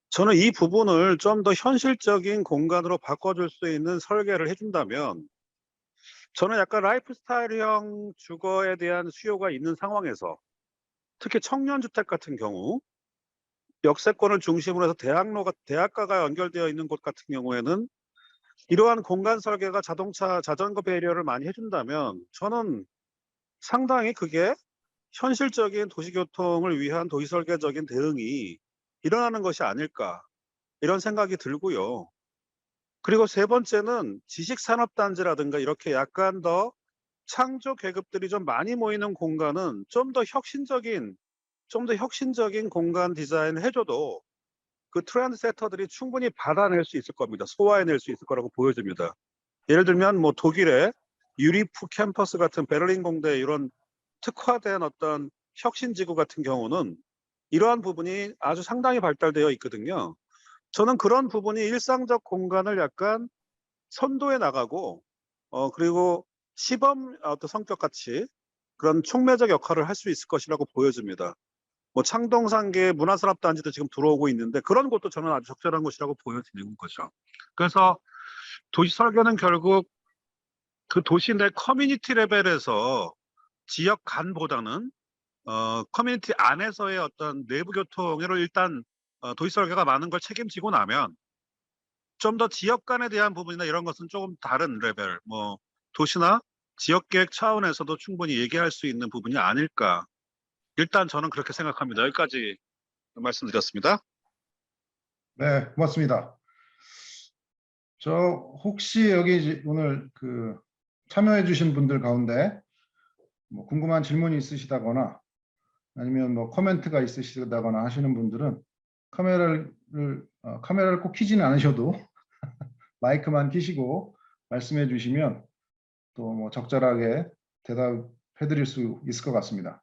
저는 이 부분을 좀 더 현실적인 공간으로 바꿔줄 수 있는 설계를 해준다면, 저는 약간 라이프 스타일형 주거에 대한 수요가 있는 상황에서 특히 청년주택 같은 경우 역세권을 중심으로 해서 대학가가 연결되어 있는 곳 같은 경우에는 이러한 공간 설계가 자전거 배려를 많이 해준다면 저는 상당히 그게 현실적인 도시교통을 위한 도시설계적인 대응이 일어나는 것이 아닐까, 이런 생각이 들고요. 그리고 세 번째는 지식산업단지라든가 이렇게 약간 더 창조 계급들이 좀 많이 모이는 공간은 좀 더 혁신적인 공간 디자인을 해줘도 그 트렌드 세터들이 충분히 받아낼 수 있을 겁니다. 소화해낼 수 있을 거라고 보여집니다. 예를 들면 뭐 독일의 유리프 캠퍼스 같은 베를린 공대 이런 특화된 어떤 혁신지구 같은 경우는 이러한 부분이 아주 상당히 발달되어 있거든요. 저는 그런 부분이 일상적 공간을 약간 선도해 나가고 그리고 시범 어떤 성격 같이 그런 촉매적 역할을 할 수 있을 것이라고 보여집니다. 뭐 창동상계 문화산업단지도 지금 들어오고 있는데 그런 곳도 저는 아주 적절한 곳이라고 보여지는 거죠. 그래서 도시 설계는 결국 그 도시 내 커뮤니티 레벨에서 지역 간보다는 커뮤니티 안에서의 어떤 내부 교통으로 일단 도시 설계가 많은 걸 책임지고 나면 좀 더 지역 간에 대한 부분이나 이런 것은 조금 다른 레벨, 뭐 도시나 지역계획 차원에서도 충분히 얘기할 수 있는 부분이 아닐까. 일단 저는 그렇게 생각합니다. 여기까지 말씀드렸습니다.
네, 고맙습니다. 저 혹시 여기 이제 오늘 그 참여해 주신 분들 가운데 뭐 궁금한 질문이 있으시다거나 아니면 뭐 코멘트가 있으시다거나 하시는 분들은 카메라를 꼭 켜지는 않으셔도 마이크만 켜시고 말씀해 주시면 또 뭐 적절하게 대답해 드릴 수 있을 것 같습니다.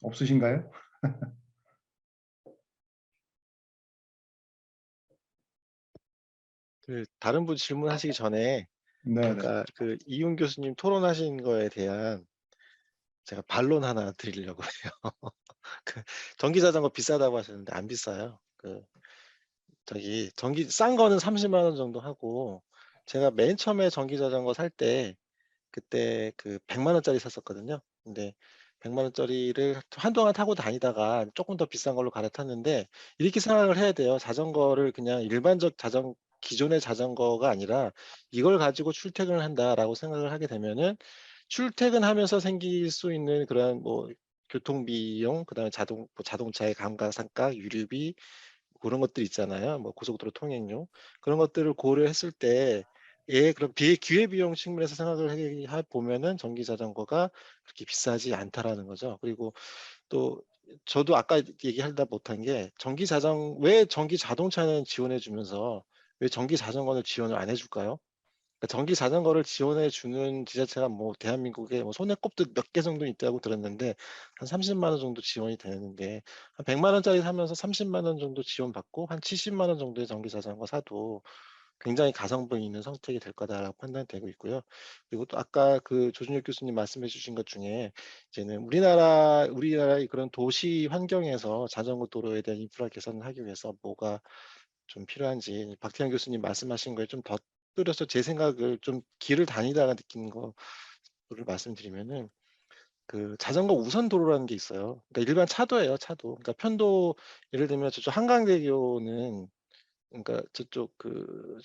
없으신가요?
그 다른 분 질문하시기 전에
네,
아까 그 이훈 교수님 토론하신 거에 대한 제가 반론 하나 드리려고 해요. 그 전기 자전거 비싸다고 하셨는데 안 비싸요. 그 저기 전기 싼 거는 30만 원 정도 하고 제가 맨 처음에 전기 자전거 살 때 그때 그 100만 원짜리 샀었거든요. 근데 100만 원짜리를 한동안 타고 다니다가 조금 더 비싼 걸로 갈아탔는데 이렇게 생각을 해야 돼요. 자전거를 그냥 일반적 기존의 자전거가 아니라 이걸 가지고 출퇴근을 한다라고 생각을 하게 되면은 출퇴근하면서 생길 수 있는 그런 뭐 교통 비용, 그다음에 뭐 자동차의 감가상가, 유류비 그런 것들 있잖아요. 뭐 고속도로 통행료 그런 것들을 고려했을 때 그런 기회비용 측면에서 생각을 보면은 전기 자전거가 그렇게 비싸지 않다라는 거죠. 그리고 또 저도 아까 얘기하다 못한 게 왜 전기 자동차는 지원해 주면서 왜 전기 자전거는 지원을 안 해줄까요? 그러니까 전기 자전거를 지원해 주는 지자체가 뭐 대한민국에 뭐 손에 꼽듯 몇 개 정도 있다고 들었는데 한 30만 원 정도 지원이 되는데 한 100만 원짜리 사면서 30만 원 정도 지원받고 한 70만 원 정도의 전기 자전거 사도 굉장히 가성비 있는 선택이 될 거다라고 판단되고 있고요. 그리고 또 아까 그 조준혁 교수님 말씀해 주신 것 중에 이제는 우리나라의 그런 도시 환경에서 자전거 도로에 대한 인프라 개선을 하기 위해서 뭐가 좀 필요한지 박태환 교수님 말씀하신 거에 좀 덧들여서 제 생각을 좀 길을 다니다가 느낀 거를 말씀드리면은 그 자전거 우선 도로라는 게 있어요. 그러니까 일반 차도예요, 차도. 그러니까 편도 예를 들면 저쪽 한강대교는 그러니까 저쪽 그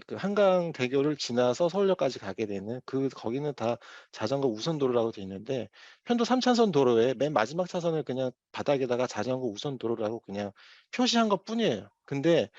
한강대교를 지나서 서울역까지 가게 되는 거기는 다 자전거 우선 도로라고 돼 있는데 편도 3차선 도로에 맨 마지막 차선을 그냥 바닥에다가 자전거 우선 도로라고 그냥 표시한 것뿐이에요. 근데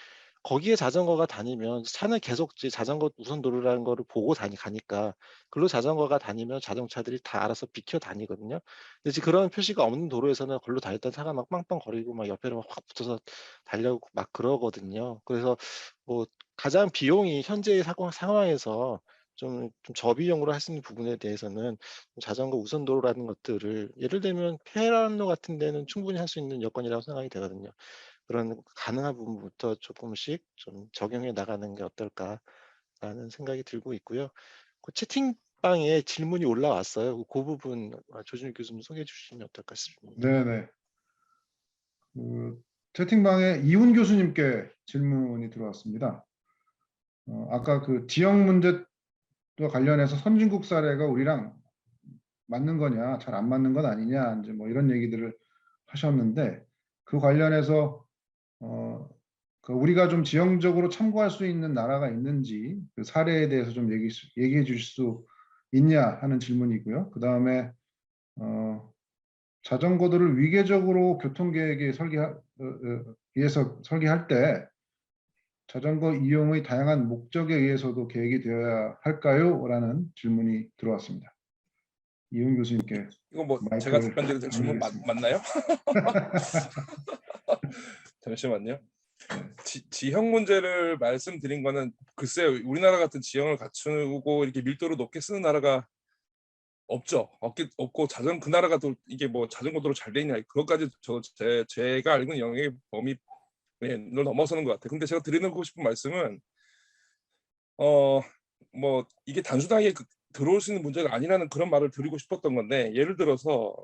거기에 자전거가 다니면 차는 계속 이제 자전거 우선 도로라는 거를 보고 가니까 글로 자전거가 다니면 자동차들이 다 알아서 비켜 다니거든요. 근데 이제 그런 표시가 없는 도로에서는 걸로 다녔던 차가 막 빵빵거리고 막 옆에로 막 확 붙어서 달려고 막 그러거든요. 그래서 뭐 가장 비용이 현재의 상황에서 좀 저비용으로 할 수 있는 부분에 대해서는 자전거 우선 도로라는 것들을 예를 들면 폐란로 같은 데는 충분히 할 수 있는 여건이라고 생각이 되거든요. 그런 가능한 부분부터 조금씩 좀 적용해 나가는 게 어떨까라는 생각이 들고 있고요. 그 채팅방에 질문이 올라왔어요. 그 부분 조준익 교수님 소개해 주시면 어떨까 싶습니다.
네네. 그 채팅방에 이훈 교수님께 질문이 들어왔습니다. 아까 그 지역 문제와 관련해서 선진국 사례가 우리랑 맞는 거냐, 잘 안 맞는 건 아니냐, 이제 뭐 이런 얘기들을 하셨는데 그 관련해서 그 우리가 좀 지형적으로 참고할 수 있는 나라가 있는지 그 사례에 대해서 좀 얘기해 주실 수 있냐 하는 질문이고요. 그 다음에 자전거들을 위계적으로 교통계획에 위해서 설계할 때 자전거 이용의 다양한 목적에 의해서도 계획이 되어야 할까요? 라는 질문이 들어왔습니다. 이훈 교수님께
이거 뭐 제가
마이크를
답변드릴 때 질문
넘기겠습니다.
맞나요? 잠시만요. 지형 문제를 말씀드린 거는 글쎄요, 우리나라 같은 지형을 갖추고 이렇게 밀도를 높게 쓰는 나라가 없죠. 없고 그 나라가 또 이게 뭐 자전거 도로 잘 돼 있냐 그것까지 제가 알고 있는 영역의 범위를 넘어서는 것 같아요. 근데 제가 드리고 싶은 말씀은 뭐 이게 단순하게 들어올 수 있는 문제가 아니라는 그런 말을 드리고 싶었던 건데, 예를 들어서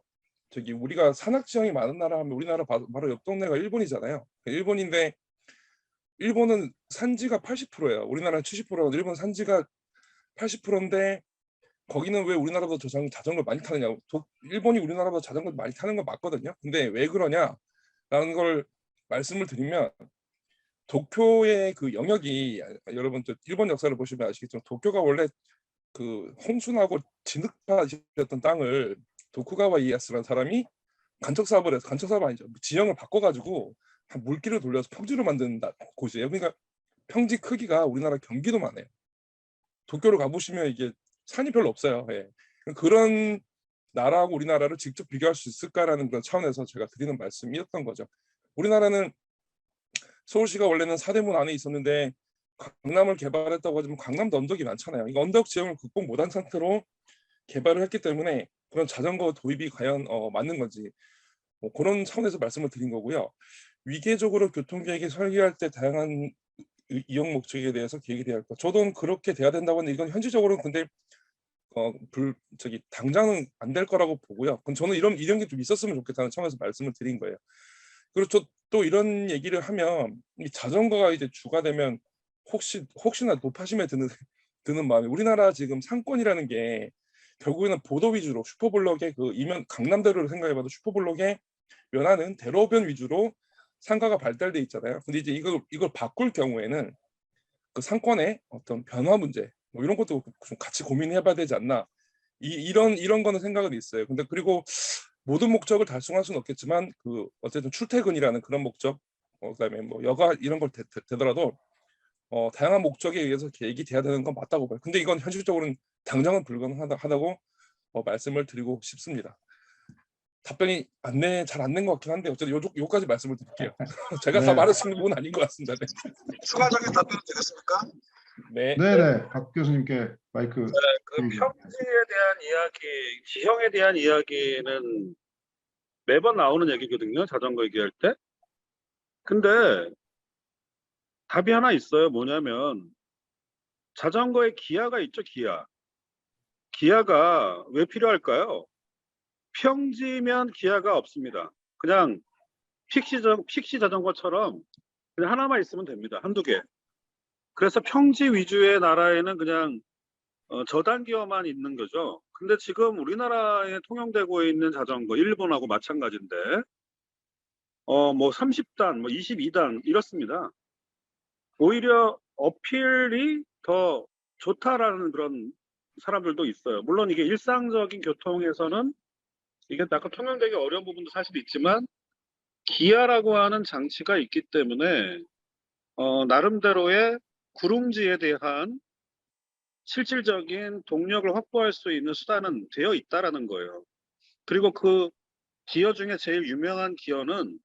저기 우리가 산악 지형이 많은 나라 하면 우리나라 바로 옆 동네가 일본이잖아요. 일본인데 일본은 산지가 80%예요. 우리나라는 70%라고. 일본 산지가 80%인데 거기는 왜 우리나라보다 자전거를 많이 타느냐. 일본이 우리나라보다 자전거를 많이 타는 건 맞거든요. 근데 왜 그러냐라는 걸 말씀을 드리면, 도쿄의 그 영역이, 여러분 일본 역사를 보시면 아시겠지만 도쿄가 원래 그 홍순하고 진흙밭이었던 땅을 도쿠가와 이에야스라는 사람이 간척사업을 해서, 간척사업 아니죠, 지형을 바꿔가지고 물길을 돌려서 평지로 만든 곳이에요. 그러니까 평지 크기가 우리나라 경기도만 해요. 도쿄를 가보시면 이게 산이 별로 없어요. 예. 그런 나라하고 우리나라를 직접 비교할 수 있을까라는 그런 차원에서 제가 드리는 말씀이었던 거죠. 우리나라는 서울시가 원래는 사대문 안에 있었는데 강남을 개발했다고 하지만 강남도 언덕이 많잖아요. 이거 언덕 지형을 극복 못한 상태로 개발을 했기 때문에 그런 자전거 도입이 과연 맞는 건지, 뭐 그런 차원에서 말씀을 드린 거고요. 위계적으로 교통계획이 설계할 때 다양한 이용 목적에 대해서 계획이 돼야 할 것. 저도 그렇게 돼야 된다고 하는데 이건 현실적으로는 근데 당장은 안 될 거라고 보고요. 그럼 저는 이런 게 좀 있었으면 좋겠다는 차원에서 말씀을 드린 거예요. 그리고 또 이런 얘기를 하면 이 자전거가 이제 주가 되면 혹시나 노파심에 드는 마음이, 우리나라 지금 상권이라는 게 결국에는 보도 위주로 슈퍼블록의 그 이면 강남대로를 생각해봐도 슈퍼블록에 면하는 대로변 위주로 상가가 발달돼 있잖아요. 근데 이제 이걸 바꿀 경우에는 그 상권의 어떤 변화 문제 뭐 이런 것도 좀 같이 고민해봐야 되지 않나, 이런 거는 생각은 있어요. 근데 그리고 모든 목적을 달성할 수는 없겠지만 그 어쨌든 출퇴근이라는 그런 목적, 그다음에 뭐 여가 이런 걸 되더라도 다양한 목적에 의해서 계획이 돼야 되는 건 맞다고 봐요. 근데 이건 현실적으로는 당장은 불가능하다고 말씀을 드리고 싶습니다. 답변이 잘 안 된 것 같긴 한데 어쨌든 요까지 말씀을 드릴게요. 제가 다
네.
말할 수 있는 부분은 아닌 것 같습니다. 네.
추가적인 답변 되겠습니까?
네.
네네. 박 교수님께 마이크.
그 평지에 대한 이야기, 지형에 대한 이야기는 매번 나오는 얘기거든요. 자전거 얘기할 때. 근데 답이 하나 있어요. 뭐냐면 자전거에 기아가 있죠, 기아. 기아가 왜 필요할까요? 평지면 기아가 없습니다. 그냥 픽시 자전거처럼 그냥 하나만 있으면 됩니다. 한두 개. 그래서 평지 위주의 나라에는 그냥 저단 기어만 있는 거죠. 근데 지금 우리나라에 통용되고 있는 자전거, 일본하고 마찬가지인데, 뭐 30단, 뭐 22단 이렇습니다. 오히려 어필이 더 좋다라는 그런 사람들도 있어요. 물론 이게 일상적인 교통에서는 이게 약간 통용되기 어려운 부분도 사실 있지만, 기아라고 하는 장치가 있기 때문에 나름대로의 구릉지에 대한 실질적인 동력을 확보할 수 있는 수단은 되어 있다라는 거예요. 그리고 그 기어 중에 제일 유명한 기어는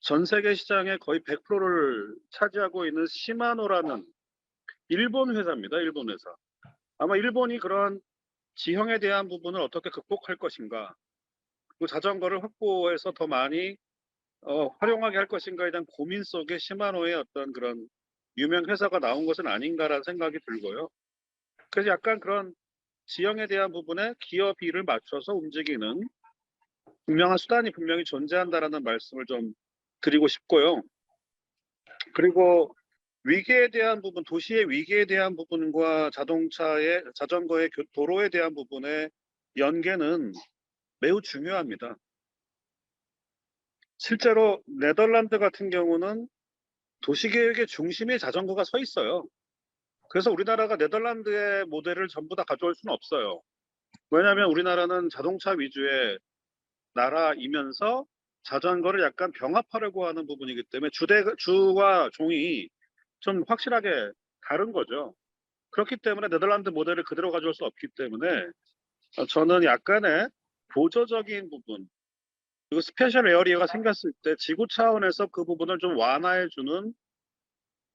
전 세계 시장의 거의 100%를 차지하고 있는 시마노라는 일본 회사입니다. 일본 회사. 아마 일본이 그런 지형에 대한 부분을 어떻게 극복할 것인가, 그 자전거를 확보해서 더 많이 활용하게 할 것인가에 대한 고민 속에 시마노의 어떤 그런 유명 회사가 나온 것은 아닌가라는 생각이 들고요. 그래서 약간 그런 지형에 대한 부분에 기어비를 맞춰서 움직이는 분명한 수단이 분명히 존재한다라는 말씀을 좀 드리고 싶고요. 그리고 위기에 대한 부분, 도시의 위기에 대한 부분과 자전거의 도로에 대한 부분의 연계는 매우 중요합니다. 실제로 네덜란드 같은 경우는 도시계획의 중심에 자전거가 서 있어요. 그래서 우리나라가 네덜란드의 모델을 전부 다 가져올 수는 없어요. 왜냐하면 우리나라는 자동차 위주의 나라이면서 자전거를 약간 병합하려고 하는 부분이기 때문에 주와 종이 좀 확실하게 다른 거죠. 그렇기 때문에 네덜란드 모델을 그대로 가져올 수 없기 때문에 저는 약간의 보조적인 부분, 그리고 스페셜 에어리어가 생겼을 때 지구 차원에서 그 부분을 좀 완화해주는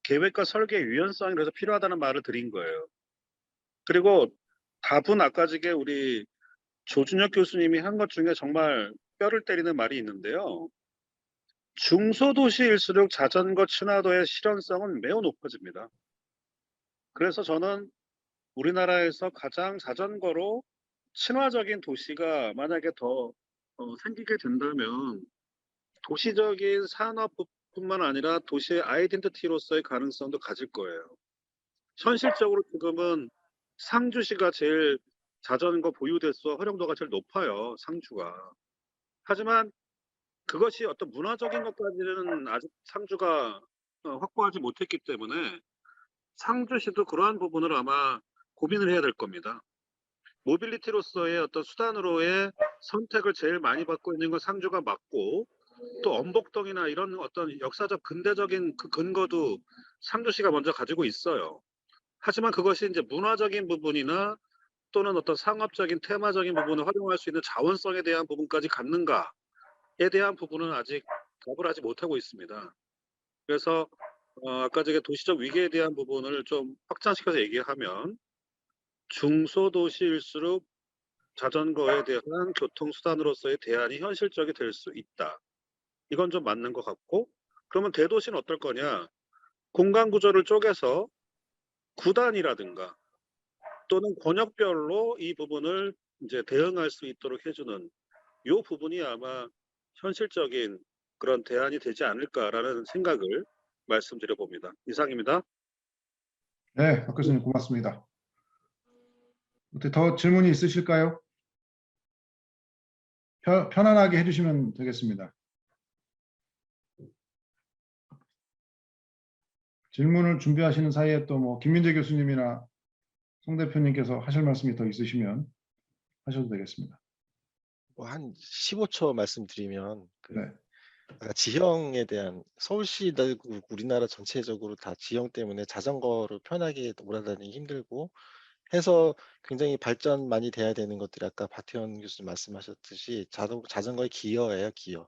계획과 설계 유연성이 그래서 필요하다는 말을 드린 거예요. 그리고 다분 아까 전에 우리 조준혁 교수님이 한 것 중에 정말 뼈를 때리는 말이 있는데요. 중소도시일수록 자전거 친화도의 실현성은 매우 높아집니다. 그래서 저는 우리나라에서 가장 자전거로 친화적인 도시가 만약에 더 생기게 된다면 도시적인 산업뿐만 아니라 도시의 아이덴티티로서의 가능성도 가질 거예요. 현실적으로 지금은 상주시가 제일 자전거 보유 대수와 활용도가 제일 높아요. 상주가. 하지만 그것이 어떤 문화적인 것까지는 아직 상주가 확보하지 못했기 때문에 상주시도 그러한 부분을 아마 고민을 해야 될 겁니다. 모빌리티로서의 어떤 수단으로의 선택을 제일 많이 받고 있는 건 상주가 맞고, 또 엄복동이나 이런 어떤 역사적 근대적인 그 근거도 상주시가 먼저 가지고 있어요. 하지만 그것이 이제 문화적인 부분이나 또는 어떤 상업적인 테마적인 부분을 활용할 수 있는 자원성에 대한 부분까지 갖는가에 대한 부분은 아직 답을 하지 못하고 있습니다. 그래서 아까 전에 도시적 위기에 대한 부분을 좀 확장시켜서 얘기하면 중소도시일수록 자전거에 대한 교통수단으로서의 대안이 현실적이 될 수 있다. 이건 좀 맞는 것 같고, 그러면 대도시는 어떨 거냐? 공간 구조를 쪼개서 구단이라든가 또는 권역별로 이 부분을 이제 대응할 수 있도록 해주는 이 부분이 아마 현실적인 그런 대안이 되지 않을까라는 생각을 말씀드려 봅니다. 이상입니다.
네, 박 교수님 고맙습니다. 어떻게 더 질문이 있으실까요? 편안하게 해주시면 되겠습니다. 질문을 준비하시는 사이에 또 뭐 김민재 교수님이나 송 대표님께서 하실 말씀이 더 있으시면 하셔도 되겠습니다.
뭐 한 15초 말씀드리면
네.
아까 지형에 대한 서울시 말고 우리나라 전체적으로 다 지형 때문에 자전거로 편하게 돌아다니기 힘들고 해서 굉장히 발전 많이 돼야 되는 것들이 아까 박태원 교수님 말씀하셨듯이 자전거의 기어예요, 기어.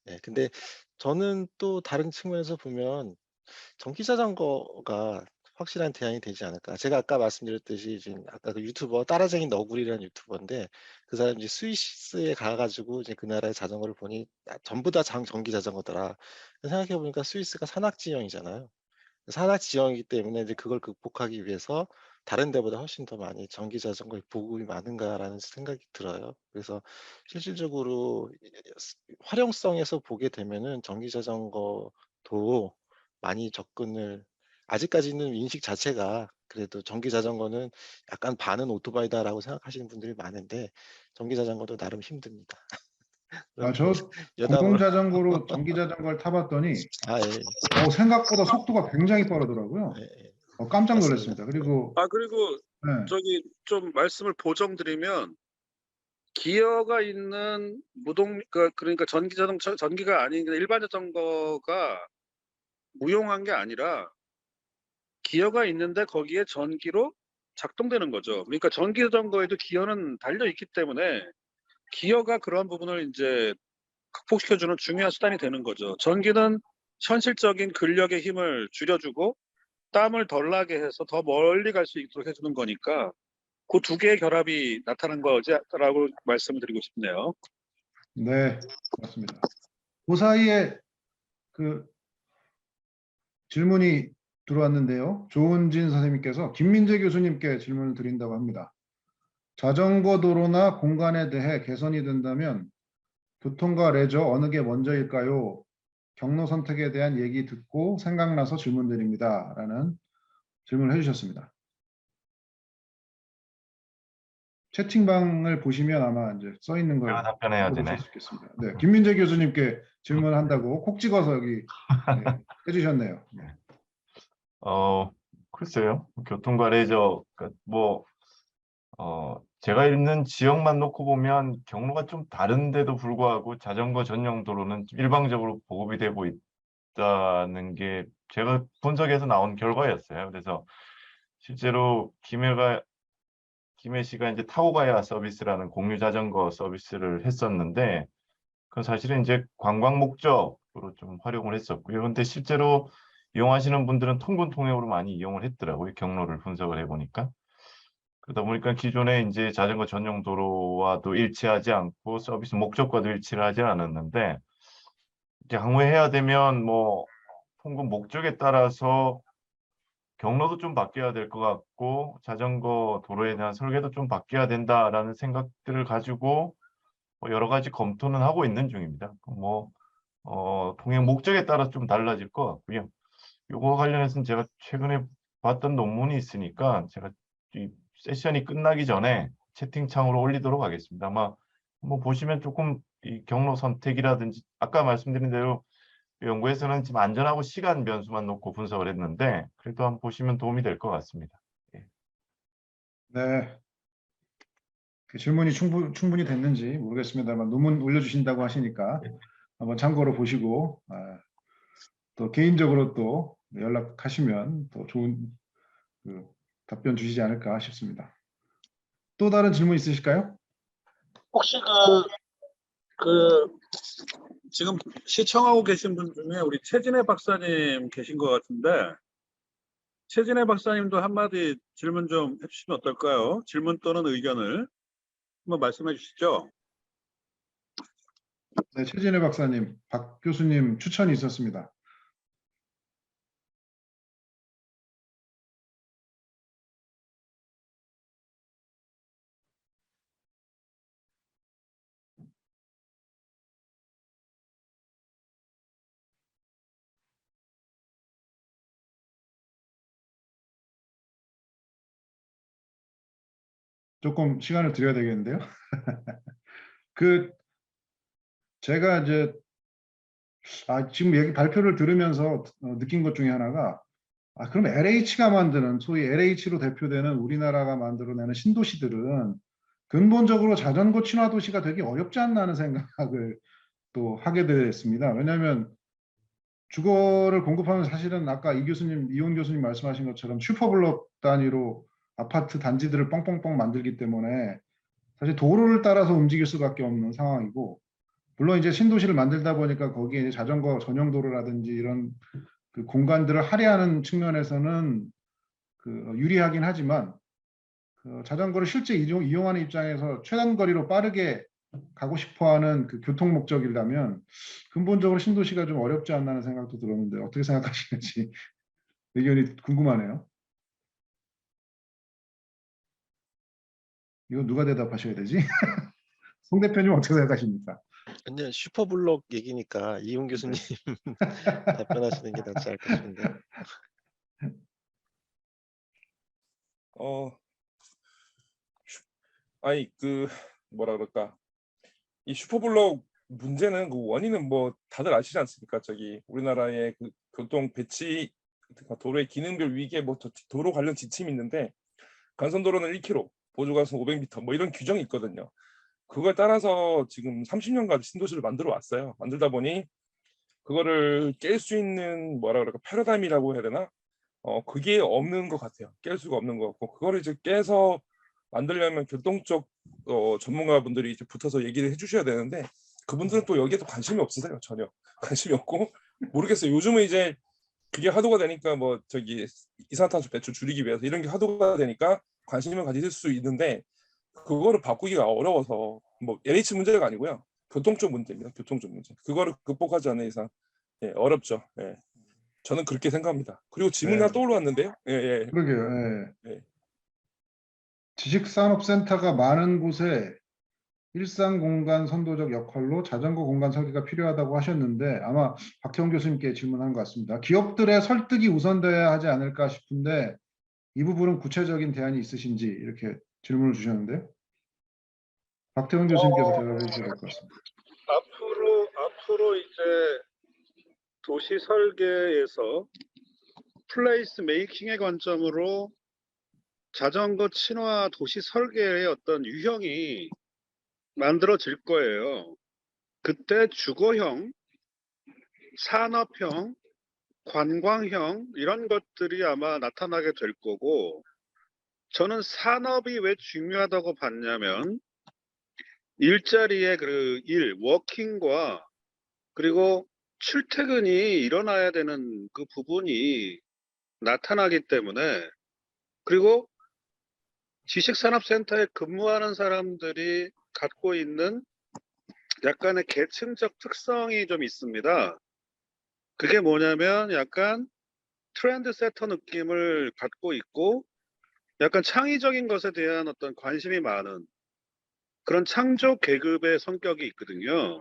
네, 근데 저는 또 다른 측면에서 보면 전기 자전거가 확실한 대안이 되지 않을까. 제가 아까 말씀드렸듯이 지금 아까 그 유튜버 따라쟁이 너구리라는 유튜버인데 그 사람이 이제 스위스에 가가지고 이제 그 나라의 자전거를 보니 전부 다 전기 자전거더라. 생각해 보니까 스위스가 산악 지형이잖아요. 산악 지형이기 때문에 이제 그걸 극복하기 위해서 다른 데보다 훨씬 더 많이 전기 자전거의 보급이 많은가라는 생각이 들어요. 그래서 실질적으로 활용성에서 보게 되면은 전기 자전거도 많이 접근을, 아직까지는 인식 자체가 그래도 전기 자전거는 약간 반은 오토바이다라고 생각하시는 분들이 많은데 전기 자전거도 나름 힘듭니다. 그럼 뭐
저 공공
여담으로
자전거로 전기 자전거를 타봤더니
예.
생각보다 속도가 굉장히 빠르더라고요.
예.
깜짝
맞습니다.
놀랐습니다. 그리고
그리고
네.
저기 좀 말씀을 보정드리면 기어가 있는 그러니까 전기 자동차 전기가 아닌 그냥 일반 자전거가 무용한 게 아니라 기어가 있는데 거기에 전기로 작동되는 거죠. 그러니까 전기 자전거에도 기어는 달려 있기 때문에 기어가 그런 부분을 이제 극복시켜주는 중요한 수단이 되는 거죠. 전기는 현실적인 근력의 힘을 줄여주고 땀을 덜 나게 해서 더 멀리 갈 수 있도록 해주는 거니까 그 두 개의 결합이 나타난 거라고 말씀을 드리고 싶네요.
네, 맞습니다. 그 사이에 그 질문이 들어왔는데요. 조은진 선생님께서 김민재 교수님께 질문을 드린다고 합니다. 자전거 도로나 공간에 대해 개선이 된다면 교통과 레저 어느 게 먼저일까요? 경로 선택에 대한 얘기 듣고 생각나서 질문 드립니다. 라는 질문을 해주셨습니다. 채팅방을 보시면 아마 이제 써 있는 걸
제가 답변해야
보실
되네.
수 있겠습니다. 네, 김민재 교수님께 질문한다고 콕 찍어서 여기 해주셨네요. 네.
글쎄요. 교통과 레저, 제가 있는 지역만 놓고 보면 경로가 좀 다른데도 불구하고 자전거 전용 도로는 좀 일방적으로 보급이 되고 있다는 게 제가 분석해서 나온 결과였어요. 그래서 실제로 김해 씨가 이제 타고 가야 서비스라는 공유 자전거 서비스를 했었는데, 그건 사실은 이제 관광 목적으로 좀 활용을 했었고요. 근데 실제로 이용하시는 분들은 통근 통행으로 많이 이용을 했더라고요. 경로를 분석을 해보니까. 그러다 보니까 기존에 이제 자전거 전용 도로와도 일치하지 않고 서비스 목적과도 일치를 하지 않았는데, 이제 향후에 해야 되면 뭐 통근 목적에 따라서 경로도 좀 바뀌어야 될 것 같고 자전거 도로에 대한 설계도 좀 바뀌어야 된다라는 생각들을 가지고 여러 가지 검토는 하고 있는 중입니다. 통행 목적에 따라 좀 달라질 것 같고요. 요거 관련해서는 제가 최근에 봤던 논문이 있으니까 제가 이 세션이 끝나기 전에 채팅창으로 올리도록 하겠습니다. 아마 한번 보시면 조금 이 경로 선택이라든지 아까 말씀드린 대로 연구에서는 지금 안전하고 시간 변수만 놓고 분석을 했는데 그래도 한번 보시면 도움이 될 것 같습니다. 예.
네. 그 질문이 충분히 됐는지 모르겠습니다만 논문 올려주신다고 하시니까 한번 참고로 보시고 또 개인적으로 또 연락하시면 또 좋은 그 답변 주시지 않을까 싶습니다. 또 다른 질문 있으실까요?
혹시 지금 시청하고 계신 분 중에 우리 최진애 박사님 계신 것 같은데 최진애 박사님도 한마디 질문 좀 해주시면 어떨까요? 질문 또는 의견을 한번 말씀해 주시죠.
네, 최진애 박사님, 박 교수님 추천이 있었습니다. 조금 시간을 드려야 되겠는데요. 제가 이제 지금 얘기 발표를 들으면서 느낀 것 중에 하나가 그럼 LH가 만드는 소위 LH로 대표되는 우리나라가 만들어내는 신도시들은 근본적으로 자전거 친화 도시가 되기 어렵지 않나 하는 생각을 또 하게 됐습니다. 왜냐하면 주거를 공급하면 사실은 아까 이혼 교수님 말씀하신 것처럼 슈퍼블록 단위로 아파트 단지들을 뻥뻥뻥 만들기 때문에 사실 도로를 따라서 움직일 수밖에 없는 상황이고, 물론 이제 신도시를 만들다 보니까 거기에 이제 자전거 전용 도로라든지 이런 그 공간들을 할애하는 측면에서는 유리하긴 하지만 자전거를 실제 이용하는 입장에서 최단 거리로 빠르게 가고 싶어하는 그 교통 목적이라면 근본적으로 신도시가 좀 어렵지 않나 하는 생각도 들었는데 어떻게 생각하시는지. 의견이 궁금하네요. 이거 누가 대답하셔야 되지? 송 대표님 어떻게 생각하십니까?
근데 슈퍼블록 얘기니까 이훈 교수님 답변하시는 게 낫지 않을까 싶은데.
어, 아니 그 뭐라 그럴까? 이 슈퍼블록 문제는 그 원인은 뭐 다들 아시지 않습니까? 저기 우리나라의 그 교통 배치 도로의 기능별 위기에 뭐 도로 관련 지침이 있는데 간선도로는 1km, 보조간선 500m 뭐 이런 규정이 있거든요. 그거에 따라서 지금 30년간 신도시를 만들어 왔어요. 만들다 보니 그거를 깰 수 있는 뭐라 그럴까 패러다임이라고 해야 되나? 그게 없는 것 같아요. 깰 수가 없는 것 같고 그거를 이제 깨서 만들려면 교통 쪽 전문가분들이 이제 붙어서 얘기를 해주셔야 되는데 그분들은 또 여기에 또 관심이 없으세요. 전혀 관심이 없고 모르겠어요. 요즘은 이제 그게 하도가 되니까 뭐 저기 이산화탄소 배출 줄이기 위해서 이런 게 하도가 되니까 관심을 가질 수 있는데 그거를 바꾸기가 어려워서 뭐 LH 문제가 아니고요. 교통 쪽 문제입니다. 교통 쪽 문제. 그거를 극복하지 않는 이상 어렵죠. 예. 저는 그렇게 생각합니다. 그리고 질문이
네.
하나 떠올랐는데요. 예, 예.
그러게요. 예.
예.
지식산업센터가 많은 곳에 일상 공간 선도적 역할로 자전거 공간 설계가 필요하다고 하셨는데 아마 박태원 교수님께 질문한 것 같습니다. 기업들의 설득이 우선돼야 하지 않을까 싶은데 이 부분은 구체적인 대안이 있으신지 이렇게 질문을 주셨는데요. 박태원 교수님께서 대답해 주셔야 될 것 같습니다.
앞으로 이제 도시 설계에서 플레이스 메이킹의 관점으로 자전거 친화 도시 설계의 어떤 유형이 만들어질 거예요. 그때 주거형, 산업형, 관광형 이런 것들이 아마 나타나게 될 거고 저는 산업이 왜 중요하다고 봤냐면 일자리의 그 워킹과 그리고 출퇴근이 일어나야 되는 그 부분이 나타나기 때문에 그리고 지식산업센터에 근무하는 사람들이 갖고 있는 약간의 계층적 특성이 좀 있습니다. 그게 뭐냐면 약간 트렌드 세터 느낌을 갖고 있고 약간 창의적인 것에 대한 어떤 관심이 많은 그런 창조 계급의 성격이 있거든요.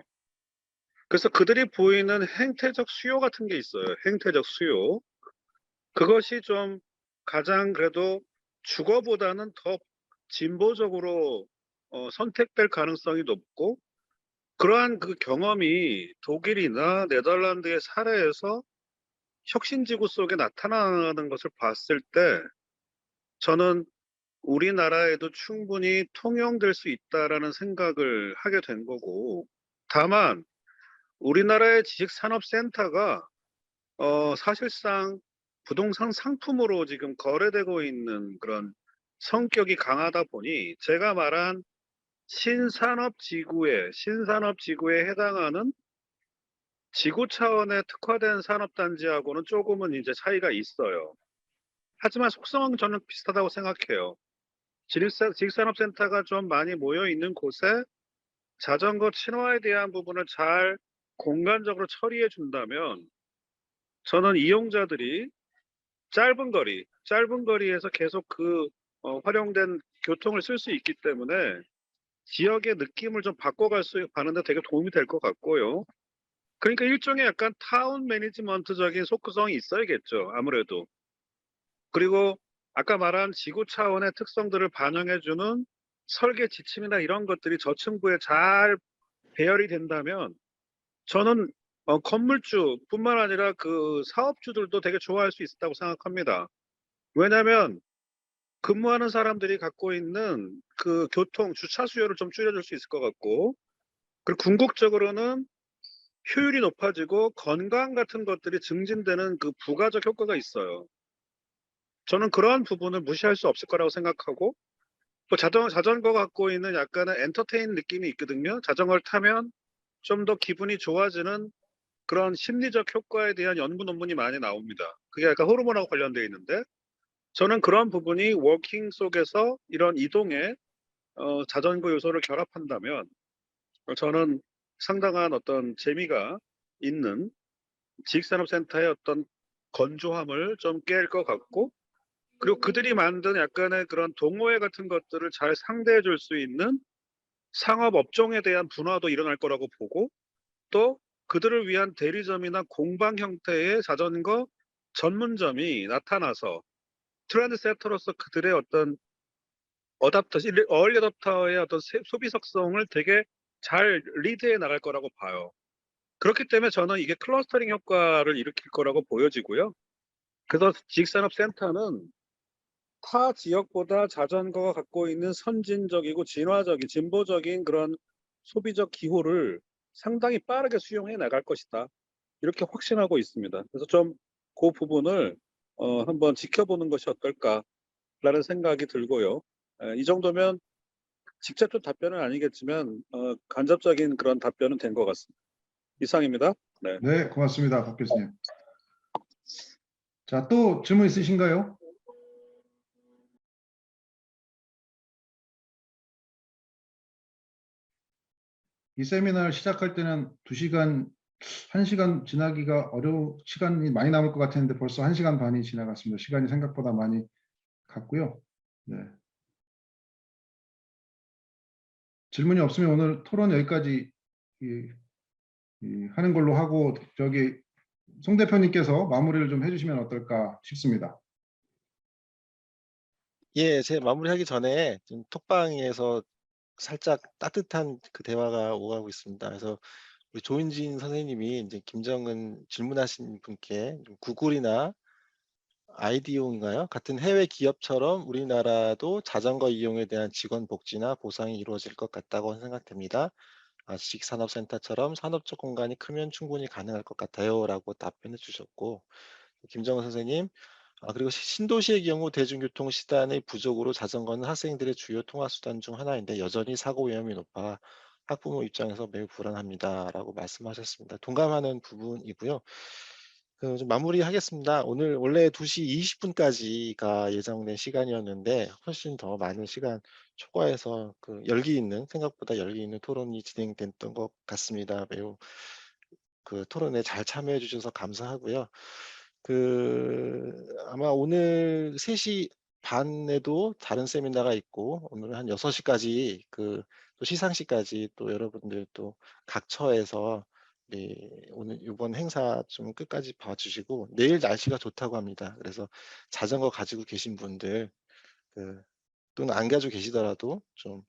그래서 그들이 보이는 행태적 수요 같은 게 있어요. 행태적 수요. 그것이 좀 가장 그래도 주거보다는 더 진보적으로 선택될 가능성이 높고 그러한 그 경험이 독일이나 네덜란드의 사례에서 혁신지구 속에 나타나는 것을 봤을 때 저는 우리나라에도 충분히 통용될 수 있다라는 생각을 하게 된 거고 다만 우리나라의 지식산업센터가 사실상 부동산 상품으로 지금 거래되고 있는 그런 성격이 강하다 보니 제가 말한 신산업지구에 해당하는 지구 차원의 특화된 산업단지하고는 조금은 이제 차이가 있어요. 하지만 속성은 저는 비슷하다고 생각해요. 지식산업센터가 좀 많이 모여 있는 곳에 자전거 친화에 대한 부분을 잘 공간적으로 처리해 준다면 저는 이용자들이 짧은 거리에서 계속 그 활용된 교통을 쓸 수 있기 때문에 지역의 느낌을 좀 가는데 되게 도움이 될 것 같고요. 그러니까 일종의 약간 타운 매니지먼트적인 속성이 있어야겠죠. 아무래도. 그리고 아까 말한 지구 차원의 특성들을 반영해주는 설계 지침이나 이런 것들이 저층부에 잘 배열이 된다면 저는 건물주뿐만 아니라 그 사업주들도 되게 좋아할 수 있다고 생각합니다. 왜냐하면 근무하는 사람들이 갖고 있는 그 교통 주차 수요를 좀 줄여줄 수 있을 것 같고 그리고 궁극적으로는 효율이 높아지고 건강 같은 것들이 증진되는 그 부가적 효과가 있어요. 저는 그러한 부분을 무시할 수 없을 거라고 생각하고 또 자전거 갖고 있는 약간의 엔터테인 느낌이 있거든요. 자전거를 타면 좀 더 기분이 좋아지는 그런 심리적 효과에 대한 연구 논문이 많이 나옵니다. 그게 약간 호르몬하고 관련되어 있는데 저는 그런 부분이 워킹 속에서 이런 이동에 자전거 요소를 결합한다면 저는 상당한 어떤 재미가 있는 지식산업센터의 어떤
건조함을 좀 깰 것 같고, 그리고 그들이 만든 약간의 그런 동호회 같은 것들을 잘 상대해 줄 수 있는 상업 업종에 대한 분화도 일어날 거라고 보고, 또 그들을 위한 대리점이나 공방 형태의 자전거 전문점이 나타나서 트렌드 세터로서 그들의 어떤 어얼리 어답터의 어떤 소비 적성을 되게 잘 리드해 나갈 거라고 봐요. 그렇기 때문에 저는 이게 클러스터링 효과를 일으킬 거라고 보여지고요. 그래서 지식산업센터는 타 지역보다 자전거가 갖고 있는 선진적이고 진화적인 진보적인 그런 소비적 기호를 상당히 빠르게 수용해 나갈 것이다. 이렇게 확신하고 있습니다. 그래서 좀 그 부분을 한번 지켜보는 것이 어떨까라는 생각이 들고요. 이 정도면 직접적 답변은 아니겠지만 간접적인 그런 답변은 된 것 같습니다. 이상입니다. 네.
네, 고맙습니다. 박 교수님. 자, 또 질문 있으신가요? 이 세미나를 시작할 때는 2시간, 1시간 지나기가 어려운 시간이 많이 남을 것 같았는데 벌써 1시간 반이 지나갔습니다. 시간이 생각보다 많이 갔고요. 네. 질문이 없으면 오늘 토론 여기까지 하는 걸로 하고, 저기 송 대표님께서 마무리를 좀 해주시면 어떨까 싶습니다.
예, 제 마무리하기 전에 좀 톡방에서 살짝 따뜻한 그 대화가 오가고 있습니다. 그래서 우리 조인진 선생님이 이제 김정은 질문하신 분께 좀 구글이나 아이디오인가요? 같은 해외 기업처럼 우리나라도 자전거 이용에 대한 직원 복지나 보상이 이루어질 것 같다고 생각됩니다. 지식산업센터처럼 산업적 공간이 크면 충분히 가능할 것 같아요라고 답변해 주셨고, 김정은 선생님, 그리고 신도시의 경우 대중교통 시단의 부족으로 자전거는 학생들의 주요 통학 수단 중 하나인데 여전히 사고 위험이 높아 학부모 입장에서 매우 불안합니다라고 말씀하셨습니다. 동감하는 부분이고요. 좀 마무리하겠습니다. 오늘 원래 2시 20분까지가 예정된 시간이었는데 훨씬 더 많은 시간 초과해서 생각보다 열기 있는 토론이 진행됐던 것 같습니다. 매우 그 토론에 잘 참여해 주셔서 감사하고요. 아마 오늘 3시 반에도 다른 세미나가 있고 오늘 한 6시까지 또 시상식까지 또 여러분들 또 각처에서 오늘 이번 행사 좀 끝까지 봐주시고 내일 날씨가 좋다고 합니다. 그래서 자전거 가지고 계신 분들 또는 안 가지고 계시더라도 좀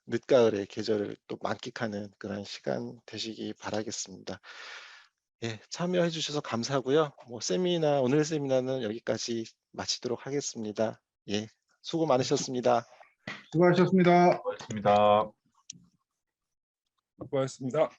늦가을의 계절을 또 만끽하는 그런 시간 되시기 바라겠습니다. 예, 참여해 주셔서 감사하고요. 오늘 세미나는 여기까지 마치도록 하겠습니다. 예, 수고 많으셨습니다.
수고하셨습니다.
고맙습니다.
수고하셨습니다.